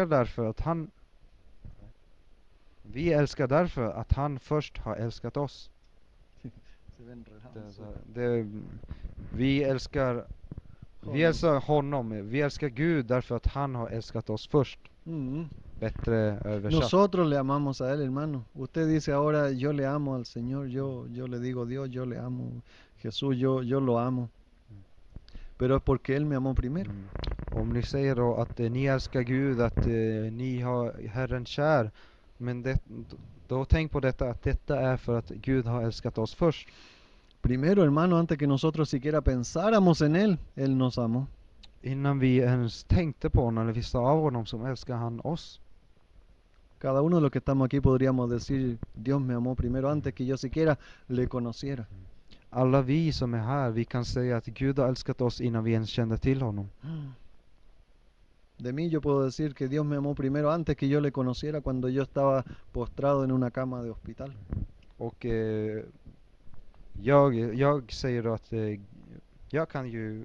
därför att han först har älskat oss. Vi älskar honom. Vi älskar Gud därför att han har älskat oss först. Bättre översatt. Nosotros le amamos a Él, hermano. Usted dice ahora, yo le amo al Señor, yo le digo Dios, yo le amo Jesús, yo lo amo. Pero es porque Él me amó primero. Om ni säger då att ni älskar Gud, att ni har Herren kär, men då tänk på detta, att detta är för att Gud har älskat oss först. Primero, hermano, antes que nosotros siquiera pensáramos en Él, Él nos amó. Innan vi ens tänkte på honom eller visste av honom, som älskar han oss. Cada uno de los que estamos aquí podríamos decir, Dios me amó primero antes que yo siquiera le conociera. Alla vi som är här, vi kan säga att Gud har älskat oss innan vi ens kände till honom. De mí yo puedo decir que Dios me amó primero antes que yo le conociera, cuando yo estaba postrado en una cama de hospital. Och jag säger då att jag kan ju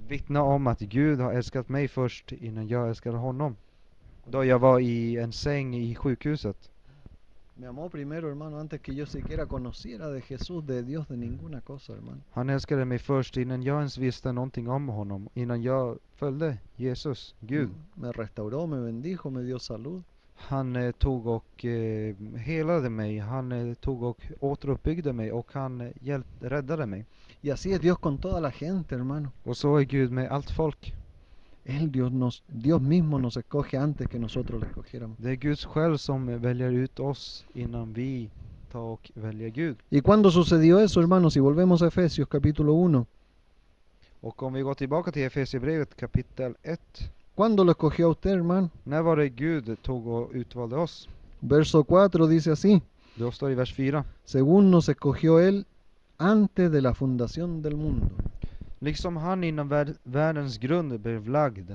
vittna om att Gud har älskat mig först innan jag älskade honom. Då jag var i en säng i sjukhuset. Me amó primero, hermano, antes que yo siquiera conociera de Jesús, de Dios, de ninguna cosa, hermano. Han älskade mig först innan jag ens visste någonting om honom. Innan jag följde Jesus, Gud. Me restauró, me bendijo, me dio salud. Han tog och helade mig. Han tog och återuppbyggde mig. Och han räddade mig. Y así es Dios con toda la gente, hermano. Och så är Gud med allt folk. Dios mismo nos escoge antes que nosotros le escogiéramos. Det är Guds själv som väljer ut oss innan vi tar och väljer Gud. ¿Y cuándo sucedió eso, hermanos? Si volvemos a Efesios capítulo 1. Och om vi går tillbaka till Efesierbrevet kapitel 1. ¿Cuándo lo escogió a usted, hermano? När var det Gud tog och utvalde oss? Verso 4 dice así. Då står det i vers 4. Según nos escogió Él antes de la fundación del mundo. Liksom han innan världens grund blev lagd.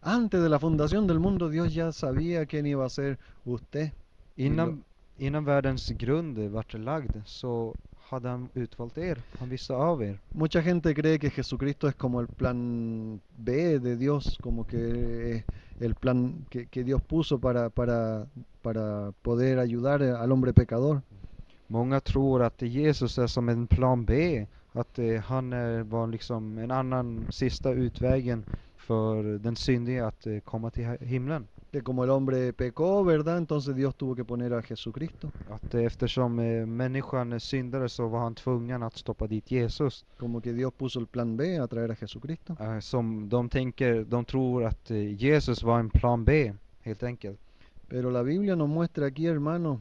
Antes de la fundación del mundo, Dios ya sabía quién iba a ser usted. Innan världens grund vart lagd, så hade han utvalt er. Han visste av er. Mucha gente cree que Jesucristo es como el plan B de Dios, como que es el plan que Dios puso para poder ayudar al hombre pecador. Många tror att Jesus är som en plan B. Att han var liksom en annan sista utvägen för den syndiga att komma till himlen. Que como el hombre pecó, ¿verdad? Entonces Dios tuvo que poner a Jesucristo. Att eftersom människan syndade, så var han tvungen att stoppa dit Jesus. Como que Dios puso el plan B a traer a Jesucristo. Som de tror att Jesus var en plan B, helt enkelt. Pero la Biblia nos muestra aquí, hermano,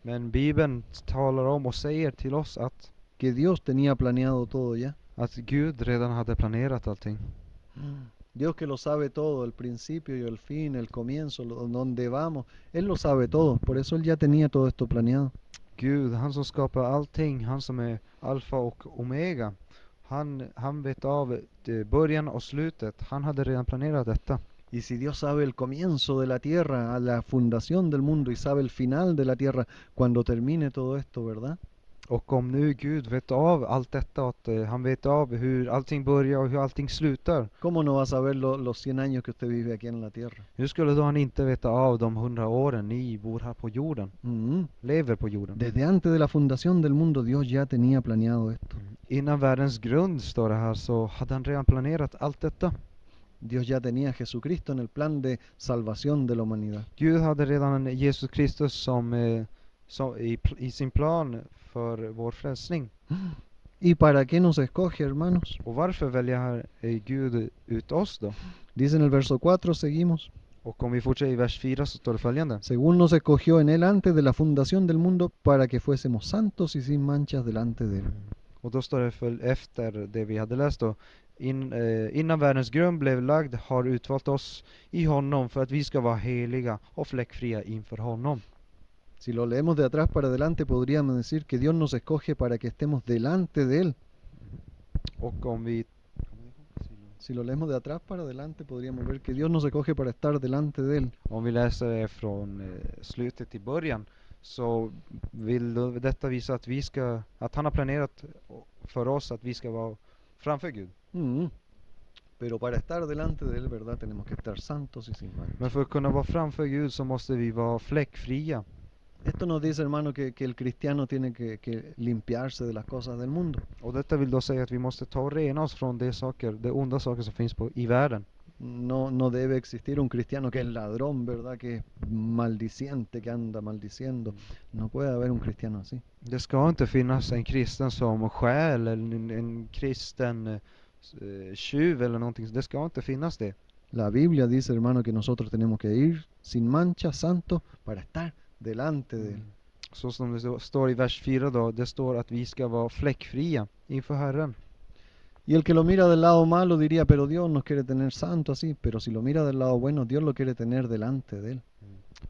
men Bibeln talar om och säger till oss att que Dios tenía planeado todo ya. Att Gud redan hade planerat allting. Dios que lo sabe todo, el principio y el fin, el comienzo, donde vamos. Él lo sabe todo, por eso Él ya tenía todo esto planeado. Gud, han som skapar allting, han som är alfa och omega. Han vet av början och slutet. Han hade redan planerat detta. Y si Dios sabe el comienzo de la tierra, a la fundación del mundo, y sabe el final de la tierra, cuando termine todo esto, ¿verdad? Och om nu Gud vet av allt detta, att han vet av hur allting börjar och hur allting slutar. ¿Cómo no va a saber los 100 años que usted vive aquí en la tierra? Hur skulle då han inte veta av de 100 åren ni bor här på jorden? Lever på jorden. Desde antes de la fundación del mundo, Dios ya tenía planeado esto. Innan världens grund, står det här, så hade han redan planerat allt detta. Dios ya tenía a Jesucristo en el plan de salvación de la humanidad. Gud hade redan Jesus Kristus som i sin plan för vår frälsning. ¿Y para qué nos escoge, hermanos? Och varför väljer Gud ut oss då? Dice en el verso 4, seguimos. Och om vi fortsätter i vers 4, så står det följande. Según nos escogió en él antes de la fundación del mundo, para que fuésemos santos y sin manchas delante de él. Och då står det efter det vi hade läst då. Innan världens grund blev lagd har utvalt oss i honom för att vi ska vara heliga och fläckfria inför honom. Si lo leemos de atrás para adelante, podríamos decir que Dios nos escoge para que estemos delante de él. Och om vi Si lo leemos de atrás para adelante, podríamos ver que Dios nos escoge para estar delante de él. Om vi läser från slutet till början, så vill detta visa att han har planerat för oss att vi ska vara framför Gud. Pero para estar delante de él, ¿verdad? Tenemos que estar santos y sin mancha. Men för att kunna vara framför Gud så måste vi vara fläckfria. Esto nos dice, hermano, que el cristiano tiene que limpiarse de las cosas del mundo. Och detta vill då säga att vi måste ta och rena oss från de onda saker som finns i världen. No debe existir un cristiano que es ladrón, ¿verdad? Que es maldiciente, que anda maldiciendo. No puede haber un cristiano así. Det ska inte finnas en kristen som stjäl eller en kristen tjuv eller någonting. Det ska inte finnas det. La Biblia dice, hermano, que nosotros tenemos que ir sin mancha, santo, para estar delante de él. Så som det står i vers 4 då, det står att vi ska vara fläckfria inför Herren. Y el que lo mira del lado malo diría, pero Dios nos quiere tener santo así. Pero si lo mira del lado bueno, Dios lo quiere tener delante de él.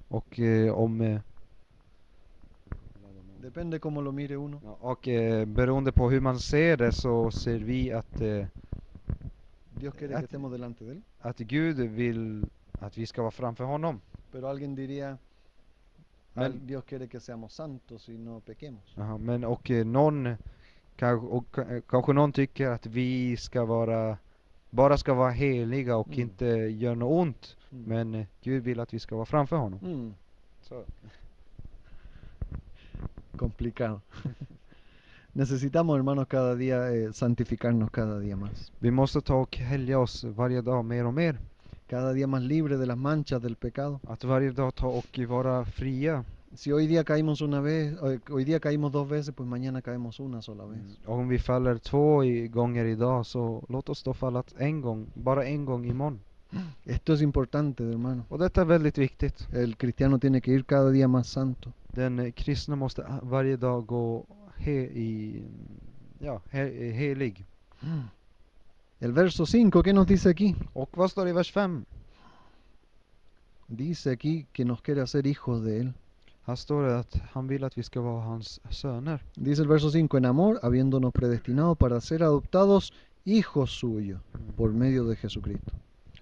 Och om Depende cómo lo mire uno. och beroende på hur man ser det så ser vi att Dios quiere que estemos delante de él. att Gud vill att vi ska vara framför honom. Pero alguien diría, Dios quiere que seamos santos y no pequemos. Aha, men och kanske någon tycker att vi ska bara ska vara heliga och inte göra något ont. Men Gud vill att vi ska vara framför honom. Så. Complicado. Necesitamos, hermanos, cada día santificarnos cada día más. Vi måste ta och helga oss varje dag mer och mer. Cada día más libre de las manchas del pecado. Att varje dag ta och vara fria. Si hoy día caímos una vez, hoy día caímos 2 veces, pues mañana caemos una sola vez. Om vi faller 2 gånger idag så låt oss då falla bara en gång imorgon. Esto es importante, hermano. Och detta är väldigt viktigt. El cristiano tiene que ir cada día más santo. Den kristna måste varje dag gå helig. El verso 5, ¿qué nos dice aquí? Och vad står i vers 5? Dice aquí que nos quiere hacer hijos de él. Här står det att han vill att vi ska vara hans söner. Dice el verso 5, en amor, habiéndonos predestinado para ser adoptados hijos suyos por medio de Jesucristo.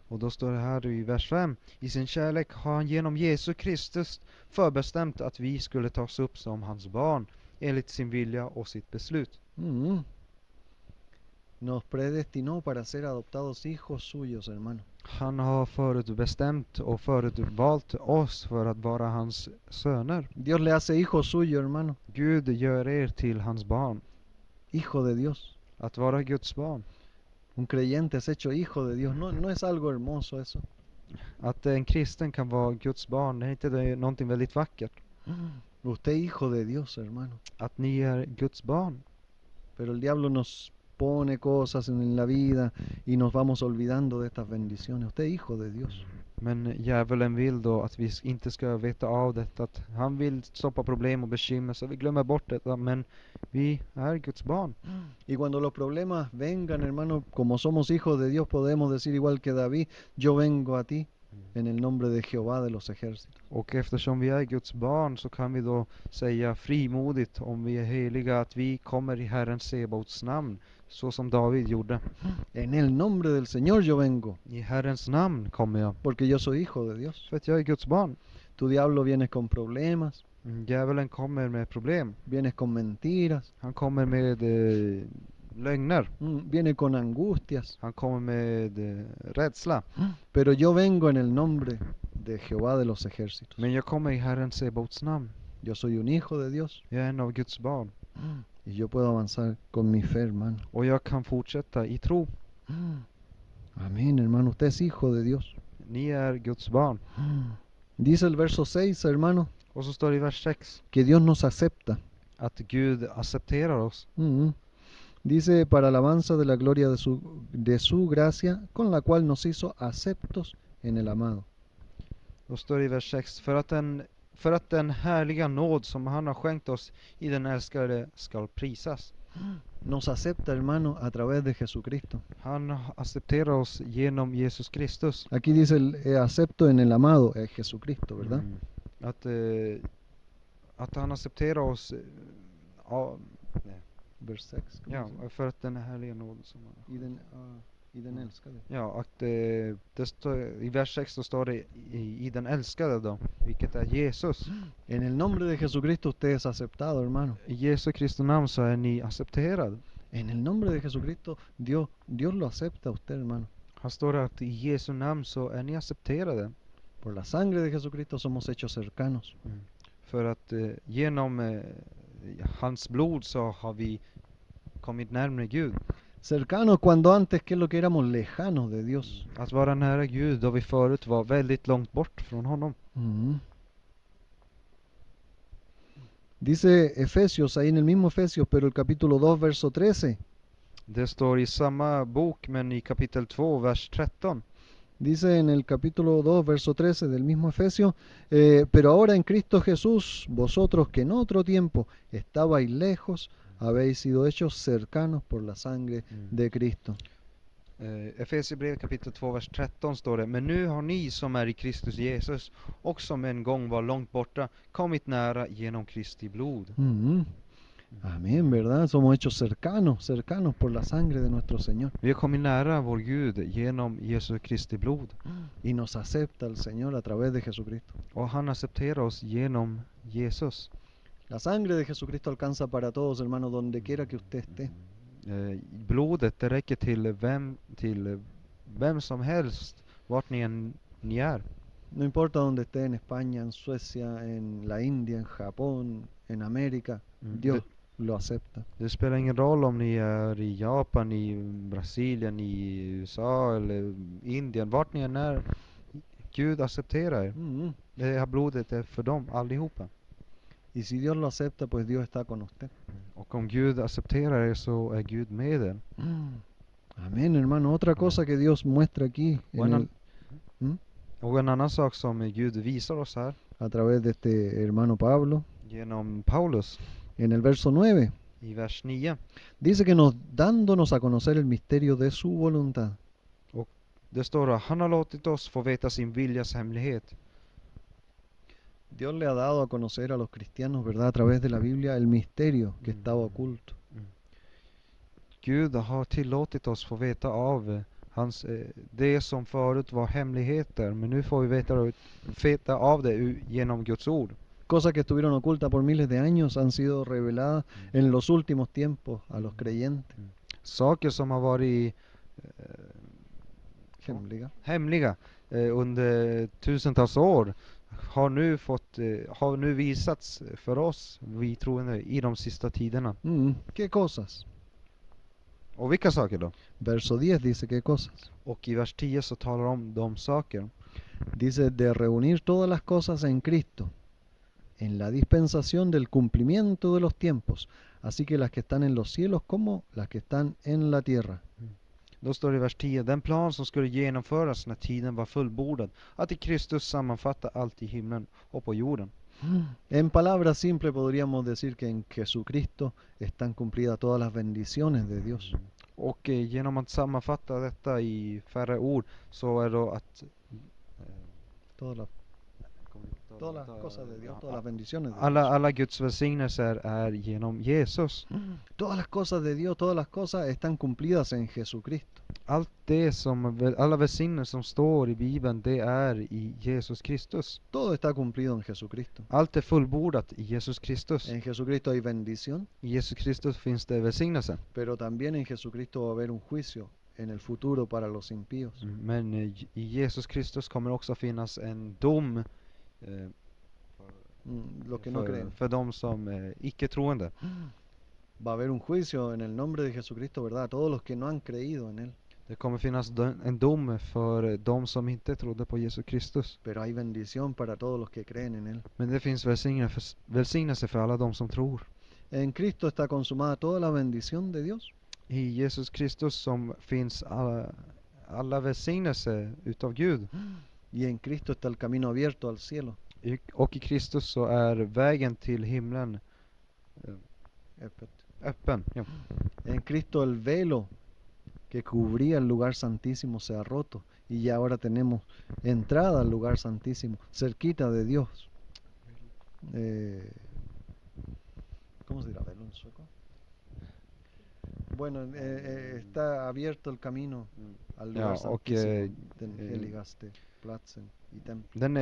Och då står det här i vers 5. I sin kärlek har han genom Jesus Kristus förbestämt att vi skulle tas upp som hans barn enligt sin vilja och sitt beslut. Nos predestinó para ser adoptados hijos suyos, hermano. Han har förutbestämt och förutvalt oss för att vara hans söner. Dios le hace hijos suyos, hermano. Gud gör er till hans barn. Hijo de Dios. Att vara Guds barn. Un creyente es hecho hijo de Dios. No es algo hermoso eso. Att en kristen kan vara Guds barn, är inte det någonting väldigt vackert? Usted es hijo de Dios, hermano. Att ni är Guds barn. Pero el diablo nos pone cosas en la vida y nos vamos olvidando de estas bendiciones. Usted es hijo de Dios. Men djävulen vill då att vi inte ska veta av detta. Att han vill stoppa problem och bekymmer så vi glömmer bort detta. Men vi är Guds barn. Y cuando los problemas vengan, hermano, como somos hijos de Dios, podemos decir igual que David, yo vengo a ti en el nombre de Jehová de los ejércitos. Och eftersom vi är Guds barn så kan vi då säga frimodigt om vi är heliga att vi kommer i Herren Sebaots namn. Så som David gjorde. En el nombre del Señor yo vengo. I Herrens namn kommer jag. Porque yo soy hijo de Dios. För att jag är Guds barn. Tu diablo vienes con problemas. Djävulen kommer med problem. Vienes con mentiras. Han kommer med lögner. Viene con angustias. Han kommer med rädsla. Pero yo vengo en el nombre de Jehová de los ejércitos. Men jag kommer i Herren Sebaots namn. Yo soy un hijo de Dios. Jag är en av Guds barn. Y yo puedo avanzar con mi fe, hermano. Och jag kan fortsätta i tro. Amén, hermano. Usted es hijo de Dios. Ni är Guds barn. Dice el verso 6, hermano. Och så står det i vers 6. Que Dios nos acepta. Att Gud accepterar oss. Dice para alabanza de la gloria de su gracia, con la cual nos hizo aceptos en el amado. Då står det i vers 6. För att den härliga nåd som han har skänkt oss i den älskade ska prisas. Nos acepta, hermano, a través de Jesucristo. Han accepterar oss genom Jesus Kristus. Aquí dice el acepto en el amado, es Jesucristo, ¿verdad? Att han accepterar oss vers 6. Ja, för att den härliga nåd som i I den älskade. Ja, att det står, i vers 16 står det i den älskade då, vilket är Jesus. En el nombre de Jesucristo usted es aceptado, hermano. I Jesu Kristi namn så är ni accepterade. En el nombre de Jesucristo, Dios lo acepta a usted, hermano. Han står att i Jesu namn så är ni accepterade. Por la sangre de Jesucristo somos hechos cercanos. För att genom hans blod så har vi kommit närmare Gud. Cercanos cuando antes que lo que éramos lejanos de Dios. Att vara nära Gud då vi förut var väldigt långt bort från honom. Dice Efesios, ahí en el mismo Efesios, pero el capítulo 2, verso 13. Det står i samma bok men i kapitel 2, vers 13. Dice en el capítulo 2, verso 13 del mismo Efesios, pero ahora en Cristo Jesús, vosotros que en otro tiempo estabais lejos, habéis sido hechos cercanos por la sangre de Cristo. Efesierbrevet kapitel 2, vers 13 står det: Men nu har ni som är i Kristus Jesus och som en gång var långt borta kommit nära genom Kristi blod. Amén, ¿verdad? Somos hechos cercanos por la sangre de nuestro Señor. Vi har kommit nära vår Gud genom Jesu Kristi blod. Y nos acepta el Señor a través de Jesucristo. Och han accepterar oss genom Jesus. La sangre de Jesucristo alcanza para todos, hermano, donde quiera que usted esté. Blodet det räcker till vem som helst, vart ni är. No importa donde esté, en España, en Suecia, en la India, en Japón, en América, Dios lo acepta. Det spelar ingen roll om ni är i Japan, i Brasilien, i USA eller Indien, vart ni än är. Gud accepterar er. Det här blodet är för dem allihopa. Y si Dios lo acepta, pues Dios está con usted. Och om Gud accepterar er så är Gud med er. Amén, hermano. Otra cosa que Dios muestra aquí Och en annan sak som Gud visar oss här a través de este hermano Pablo, genom Paulus en el verso 9, i vers 9. dice que dándonos a conocer el misterio de su voluntad. Och det står att han har låtit oss få veta sin viljas hemlighet. Dios le ha dado a conocer a los cristianos, ¿verdad? A través de la Biblia, el misterio que estaba oculto. Gud har tillåtit oss få veta av det som förut var hemligheter, men nu får vi veta av det genom Guds ord. Cosas que estuvieron ocultas por miles de años han sido reveladas en los últimos tiempos a los creyentes. Saker som har varit hemliga under tusentals år har nu visats för oss, vi troende, i de sista tiderna. ¿Qué cosas? Och vilka saker då? Verso 10 dice qué cosas. Och i vers 10 så talar om de saker. Dice de reunir todas las cosas en Cristo, en la dispensación del cumplimiento de los tiempos, así que las que están en los cielos como las que están en la tierra. Då står det i vers 10, den plan som skulle genomföras när tiden var fullbordad, att i Kristus sammanfatta allt i himlen och på jorden. En palabras simples podríamos decir que en Jesucristo están cumplidas todas las bendiciones de Dios. Och genom att sammanfatta detta i färre ord så är då att todas las cosas de Dios, todas las bendiciones de Dios. Alla Guds välsignelser är genom Jesus. Todas las cosas de Dios, todas las cosas están cumplidas en Jesucristo. Alla välsignelser som står i Bibeln, det är i Jesus Kristus. Todo está cumplido en Jesucristo. Allt är fullbordat i Jesus Kristus. En Jesucristo hay bendición. I Jesus Kristus finns det välsignelse. Pero también en Jesucristo va a haber un juicio en el futuro para los impíos. Men i Jesus Kristus kommer också finnas en dom för de som är icke-troende. Va a haber un juicio en el nombre de Jesucristo, ¿verdad? Todos los que no han creído en él. Det kommer finnas en dom för de som inte trodde på Jesus Kristus. Pero hay bendición para todos los que creen en él. Men det finns välsignelse för alla de som tror. En Cristo está consumada toda la bendición de Dios. I Jesus Kristus som finns alla välsignelse utav Gud. Y en Cristo está el camino abierto al cielo. Och i Kristus så är vägen till himlen öppen. Ja. En Cristo el velo que cubría el lugar santísimo se ha roto y ya ahora tenemos entrada al lugar santísimo, cerquita de Dios. ¿Cómo se dirá velo en sueco? Bueno, está abierto el camino al lugar Ja, och santísimo, den heligaste platsen i templet.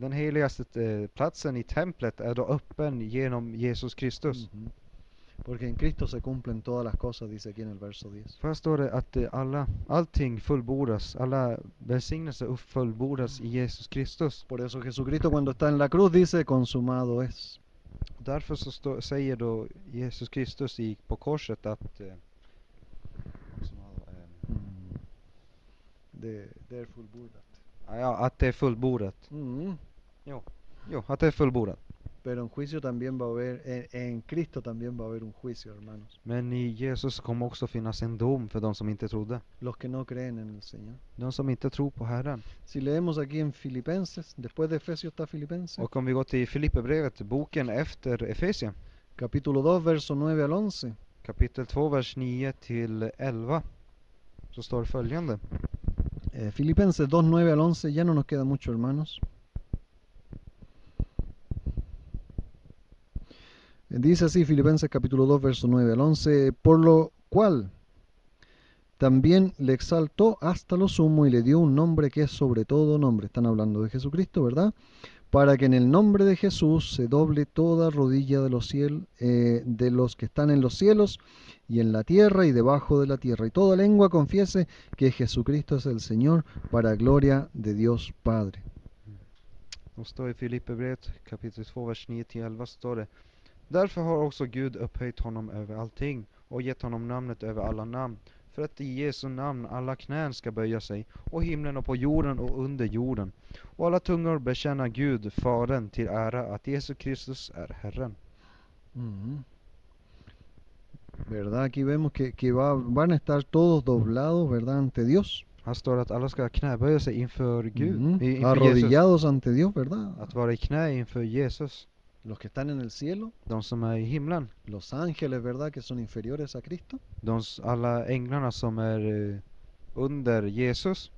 den heligaste platsen i templet är då öppen genom Jesus Kristus. Ujú. Porque en Cristo se cumplen todas las cosas, dice aquí en el verso 10. För här står det att allting fullbordas, alla välsignelser fullbordas i Jesus Kristus. Por eso Jesucristo cuando está en la cruz dice, consumado es. Därför så säger då Jesus Kristus på korset att Det är fullbordat. att det är fullbordat. Jo, att det är fullbordat. Pero en juicio también va a haber, en Cristo también va a haber un juicio, hermanos. Men i Jesus kommer också finnas en dom för de som inte trodde. Los que no creen en el Señor. De som inte tror på Herren. Si leemos aquí en Filipenses, después de Efesios está Filipenses. Och om vi går till Filipperbrevet, boken efter Efesien. Capítulo 2, verso 9 al 11. Kapitel 2, vers 9 till 11. Så står följande. Filipenses 2, 9 al 11, ya no nos queda mucho, hermanos. Dice así Filipenses capítulo 2, verso 9 al 11, por lo cual también le exaltó hasta lo sumo y le dio un nombre que es sobre todo nombre. Están hablando de Jesucristo, ¿verdad? Para que en el nombre de Jesús se doble toda rodilla de de los que están en los cielos y en la tierra y debajo de la tierra, y toda lengua confiese que Jesucristo es el Señor, para gloria de Dios Padre. Det står i Filipperbrevet kapitel 2, vers 9 till 11 står det. Därför har också Gud upphöjt honom över allting och gett honom namnet över alla namn, för att i Jesu namn alla knän ska böja sig, och himlen och på jorden och under jorden, och alla tungor bekänna Gud, Fadern, till ära att Jesus Kristus är Herren. ¿Verdad? Aquí vemos que van a estar todos doblados, ¿verdad? Ante Dios. Här står det att alla ska knäböja sig inför Gud, inför arrodillados Jesus. Ante Dios, ¿verdad? Att vara i knä inför Jesus. Los que están en el cielo, de som är i himlen, los ángeles, ¿verdad? Que son inferiores a Cristo. Alla änglarna som är under Jesus.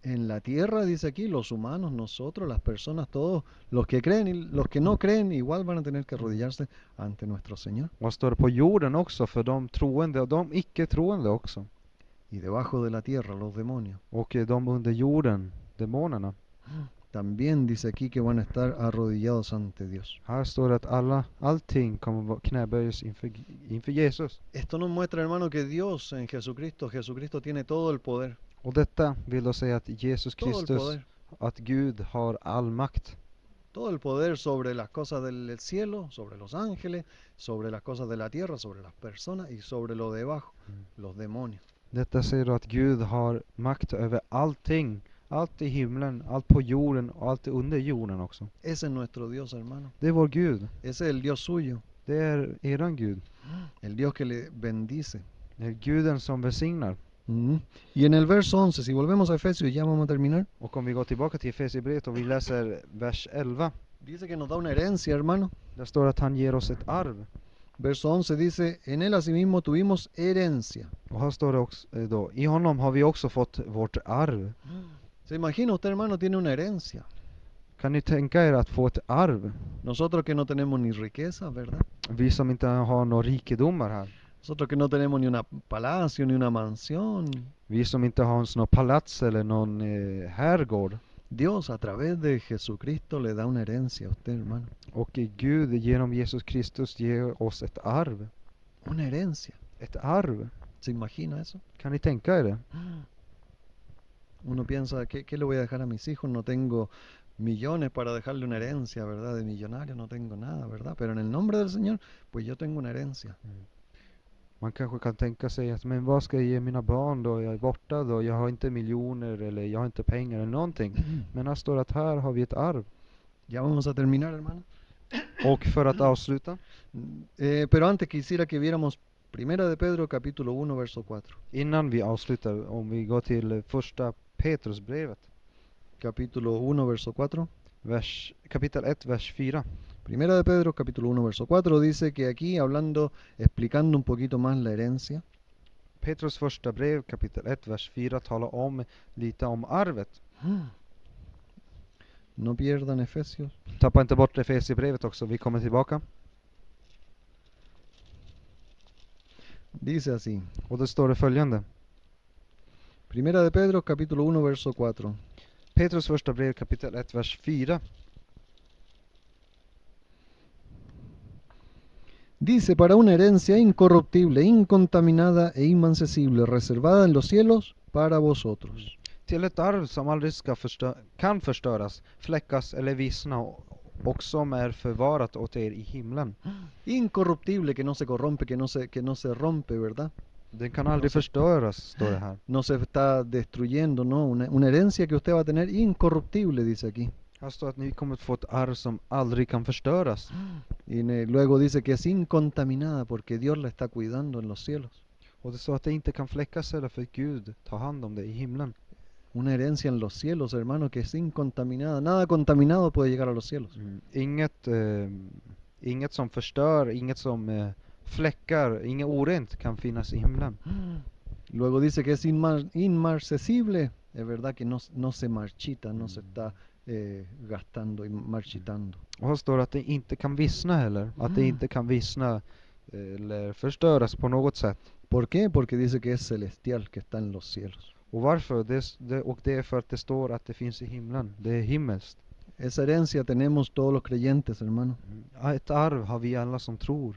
En la tierra, dice aquí, los humanos, nosotros, las personas, todos, los que creen y los que no creen, igual van a tener que arrodillarse ante nuestro Señor. Och står på jorden också för de troende och de icke-troende också. Y debajo de la tierra, los demonios. Och de under jorden, demonerna. También dice aquí que van a estar arrodillados ante Dios. Här står det att allting kommer knäböjas inför Jesus. Esto nos muestra, hermano, que Dios en Jesucristo tiene todo el poder. Och detta vill då säga att Jesus Kristus, att Gud har all makt. Todo el poder sobre las cosas del cielo, sobre los ángeles, sobre las cosas de la tierra, sobre las personas y sobre lo de abajo, los demonios. Detta säger då att Gud har makt över allting. Allt i himlen, allt på jorden och allt under jorden också. Ese es nuestro Dios, hermano. Det är vår Gud. Ese es el Dios suyo. Det är eran Gud. El Dios que le bendice. Det är Guden som välsignar. Y en el verso 11, si volvemos a Efesios, ya vamos a terminar. Och om vi går tillbaka till Efesierbrevet och vi läser vers 11. Dice que nos da una herencia, hermano. Där står att han ger oss ett arv. Verso 11 dice, en él asimismo tuvimos herencia. Och här står det också då, i honom har vi också fått vårt arv. ¿Se imagina usted, hermano, tiene una herencia? Kan ni tänka er att få ett arv? Nosotros que no tenemos ni riqueza, ¿verdad? Vi som inte har några rikedomar här. Nosotros que no tenemos ni una palacio, ni una mansión. Vi som inte har någon palats eller någon herrgård. Dios a través de Jesucristo le da una herencia a usted, hermano. Och Gud genom Jesus Kristus ger oss ett arv. Una herencia. Ett arv. ¿Se imagina eso? Kan ni tänka er det? Uno piensa, ¿qué le voy a dejar a mis hijos? No tengo millones para dejarle una herencia, ¿verdad? De millonario no tengo nada, ¿verdad? Pero en el nombre del Señor, pues yo tengo una herencia. Man kanske kan tänka sig att, men vad ska jag ge mina barn då? Jag är borta då, jag har inte miljoner eller jag har inte pengar eller någonting. Men här står att här har vi ett arv. Ya vamos a terminar, hermano. Och för att avsluta. Pero antes quisiera que viéramos Primera de Pedro capítulo 1 verso 4. Innan vi avslutar, om vi går till första Petrusbrevet. Capítulo 1 verso 4. Kapitel 1, vers 4. Primera de Pedro capítulo 1 verso 4 dice que aquí explicando un poquito más la herencia. Petrus första brev kapitel 1 vers 4 talar lite om arvet. No pierdan Efesios. Tappa inte bort Efesiebrevet också, vi kommer tillbaka. Dice así. Och det står det följande. Primera de Pedro, capítulo 1, verso 4. Petrus första brev kapitel 1, vers 4. Dice, para una herencia incorruptible, incontaminada e inmancesible, reservada en los cielos para vosotros. Till ett arv som aldrig kan förstöras, fläckas eller vissna och som är förvarat åt er i himlen. Incorruptible, que no se corrompe, que no se rompe, ¿verdad? Den kan aldrig förstöras, står det här. No se está destruyendo, ¿no? Una herencia que usted va a tener incorruptible, dice aquí. Här står att ni kommer att få ett arv som aldrig kan förstöras. Y luego dice que es incontaminada porque Dios la está cuidando en los cielos. Och det står att det inte kan fläckas eller för Gud tar hand om det i himlen. Una herencia en los cielos, hermano, que es incontaminada. Nada contaminado puede llegar a los cielos. Inget som förstör, inget som fläckar, inget orent kan finnas i himlen. Luego dice que es inmarcesible. Es verdad que no se marchita, no se está gastando y marchitando. Och här står att det inte kan vissna heller. Att det inte kan vissna eller förstöras på något sätt. ¿Por qué? Porque dice que es celestial, que está en los cielos. Och varför? Det är för att det står att det finns i himlen. Det är himmelskt. Esa herencia tenemos todos los creyentes, hermano. Ett arv har vi alla som tror.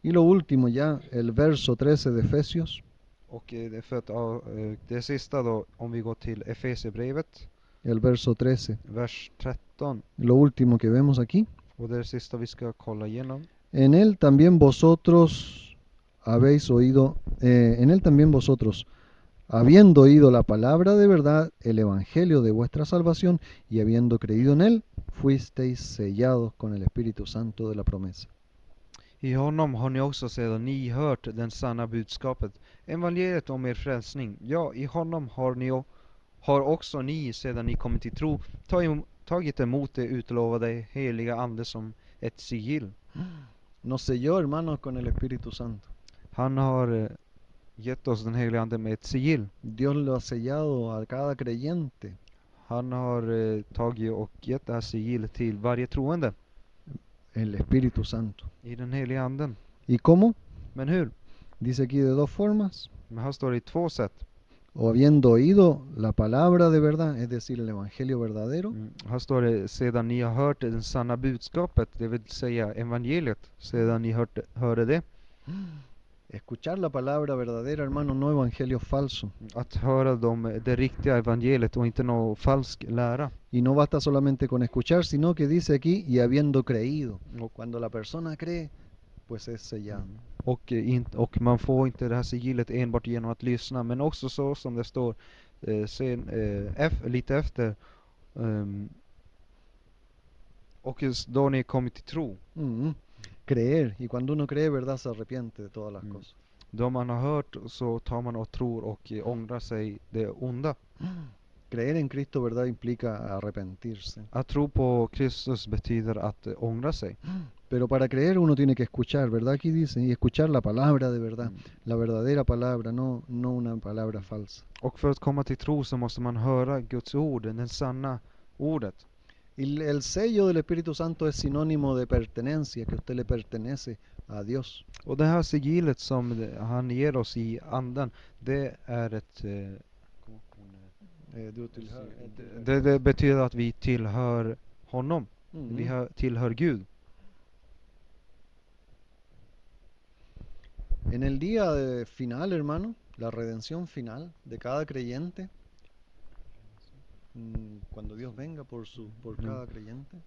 Y lo último ya, el verso 13 de Efesios. Och för att det sista då, om vi går till Efesierbrevet. El verso 13. Vers 13. Lo último que vemos aquí. Och det är det sista vi ska kolla igenom. En él también vosotros habéis oído, en él también vosotros, habiendo oído la palabra de verdad, el evangelio de vuestra salvación, y habiendo creído en él, fuisteis sellados con el Espíritu Santo de la promesa. I honom har ni också sedan ni hört den sanna budskapet, evangeliet om er frälsning. Ja, i honom har också ni sedan ni kommit till tro tagit emot det utlovade heliga ande som ett sigill. Nos selló, hermanos, con el Espíritu Santo. Han har gett oss den heliga ande med ett sigill. Dios lo ha sellado a cada creyente. Han har tagit och gett det här sigillet till varje troende. El Espíritu Santo. I den heliga anden. ¿Y cómo? Men hur? Dice aquí de dos formas. Men här står det i två sätt. O habiendo oído la palabra de verdad, es decir, el evangelio verdadero. Här står det sedan ni har hört den sanna budskapet, det vill säga evangeliet, sedan ni hörde det. Escuchar la palabra verdadera, hermano, no evangelio falso. Att höra det riktiga evangeliet och inte någon falsk lära. Y no basta solamente con escuchar, sino que dice aquí, y habiendo creído. Cuando la persona cree, pues es sellado. Och man får inte det här sigillet enbart genom att lyssna, men också så som det står lite efter. Och då ni kommit till tro. Creer, y cuando uno cree, verdad, se arrepiente de todas las cosas. Då man har hört så tar man och tror och ångrar sig det onda. Creer en Cristo, verdad, implica arrepentirse. Att tro på Kristus betyder att ångra sig. Pero para creer uno tiene que escuchar, ¿verdad? Aquí dice, y escuchar la palabra de verdad, la verdadera palabra, no una palabra falsa. Och för att komma till tro så måste man höra Guds ord, den sanna ordet. Y el sello del Espíritu Santo es sinónimo de pertenencia, que usted le pertenece a Dios. Och det här sigillet som han ger oss i anden, det är ett det betyder att vi tillhör honom. Vi tillhör Gud. En el día final, hermano, la redención final de cada creyente, cuando Dios venga por cada creyente,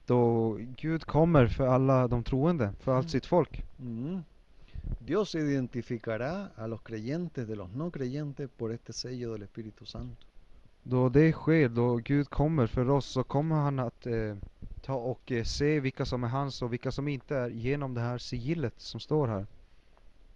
då Gud kommer för alla de troende, för allt sitt folk. Dios identificará a los creyentes de los no creyentes por este sello del Espíritu Santo. Då det sker, då Gud kommer för oss, så kommer han att ta och se vilka som är hans och vilka som inte är, genom det här sigillet som står här.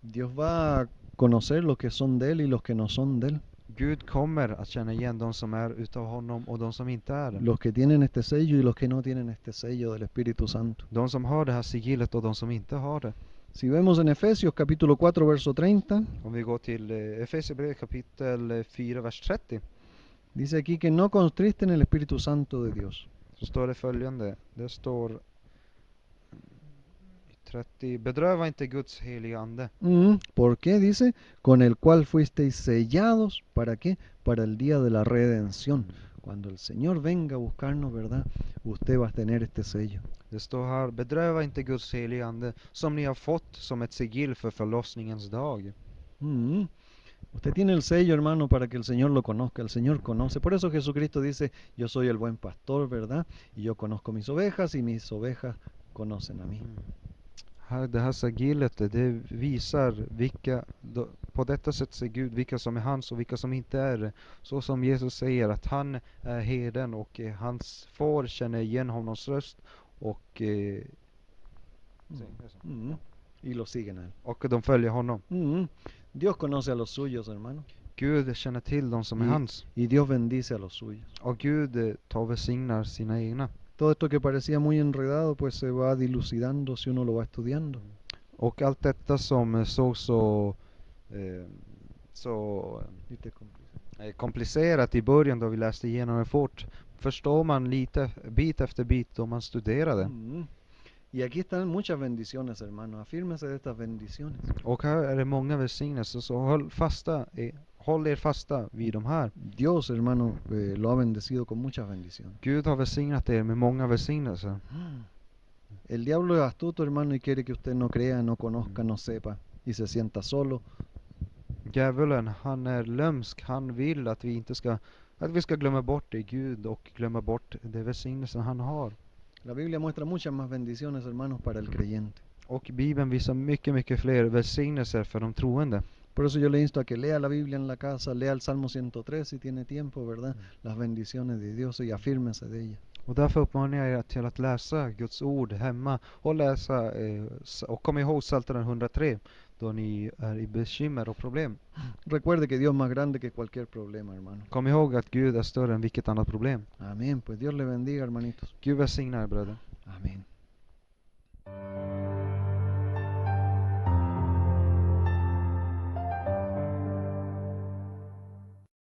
Dios va a conocer los que son de él y los que no son de él. Gud kommer att känna igen de som är utav honom och de som inte är det. Los que tienen este sello y los que no tienen este sello del Espíritu Santo. De som har det här sigillet och de som inte har det. Si vemos en Efesios capítulo 4 verso 30. Om vi går till Efesierbrevet kapitel 4 vers 30. Dice aquí que no contristen el Espíritu Santo de Dios. Så står det följande. Det står 30. Bedröva inte Guds heliga ande. ¿Por qué? Dice, con el cual fuisteis sellados. ¿Para qué? Para el día de la redención. Cuando el Señor venga a buscarnos, ¿verdad? Usted va a tener este sello. Det står här, bedröva inte Guds heliga ande som ni har fått som ett sigill för förlossningens dag. Usted tiene el sello, hermano, para que el Señor lo conozca. El Señor conoce. Por eso Jesucristo dice, yo soy el buen pastor, ¿verdad? Y yo conozco mis ovejas y mis ovejas conocen a mí. Det här sigillet, det visar på detta sätt ser Gud vilka som är hans och vilka som inte är det. Så som Jesus säger att han är herden och hans får känner igen honoms röst och Y lo siguen a él. Och de följer honom. Dios conoce a los suyos, hermano. Gud känner till de som är hans. Y Dios bendice a los suyos. Och Gud tar och välsignar sina egna. Todo esto que parecía muy enredado, pues se va dilucidando si uno lo va estudiando. Och allt detta som såg så komplicerat i början då vi läste igenom det fort, förstår man lite bit efter bit då man studerar det. Y aquí están muchas bendiciones, hermano. Afírmese de estas bendiciones. Och här är det många välsignelser, så håll er fasta vid de här. Dios, hermano, lo ha bendecido con muchas bendiciones. Gud har välsignat er med många välsignelser. El diablo es astuto, hermano, y quiere que usted no crea, no conozca, no sepa y se sienta solo. Djävulen, han är lömsk. Han vill att vi ska glömma bort det Gud och glömma bort det välsignelsen han har. La Biblia muestra muchas más bendiciones, hermanos, para el creyente. Och Bibeln visar mycket fler välsignelser för de troende. Por eso yo le insto a que lea la Biblia en la casa, lea el Salmo 103 si tiene tiempo, ¿verdad? Las bendiciones de Dios y afírmese de ella. Och därför uppmanar jag er till att läsa Guds ord hemma och läsa och kom ihåg Psaltaren 103 då ni är i bekymmer och problem. Recuerde que Dios es más grande que cualquier problema, hermano. Kom ihåg att Gud är större än vilket annat problem. Amén. Pues Dios le bendiga, hermanitos. Gud välsignar er, bröder.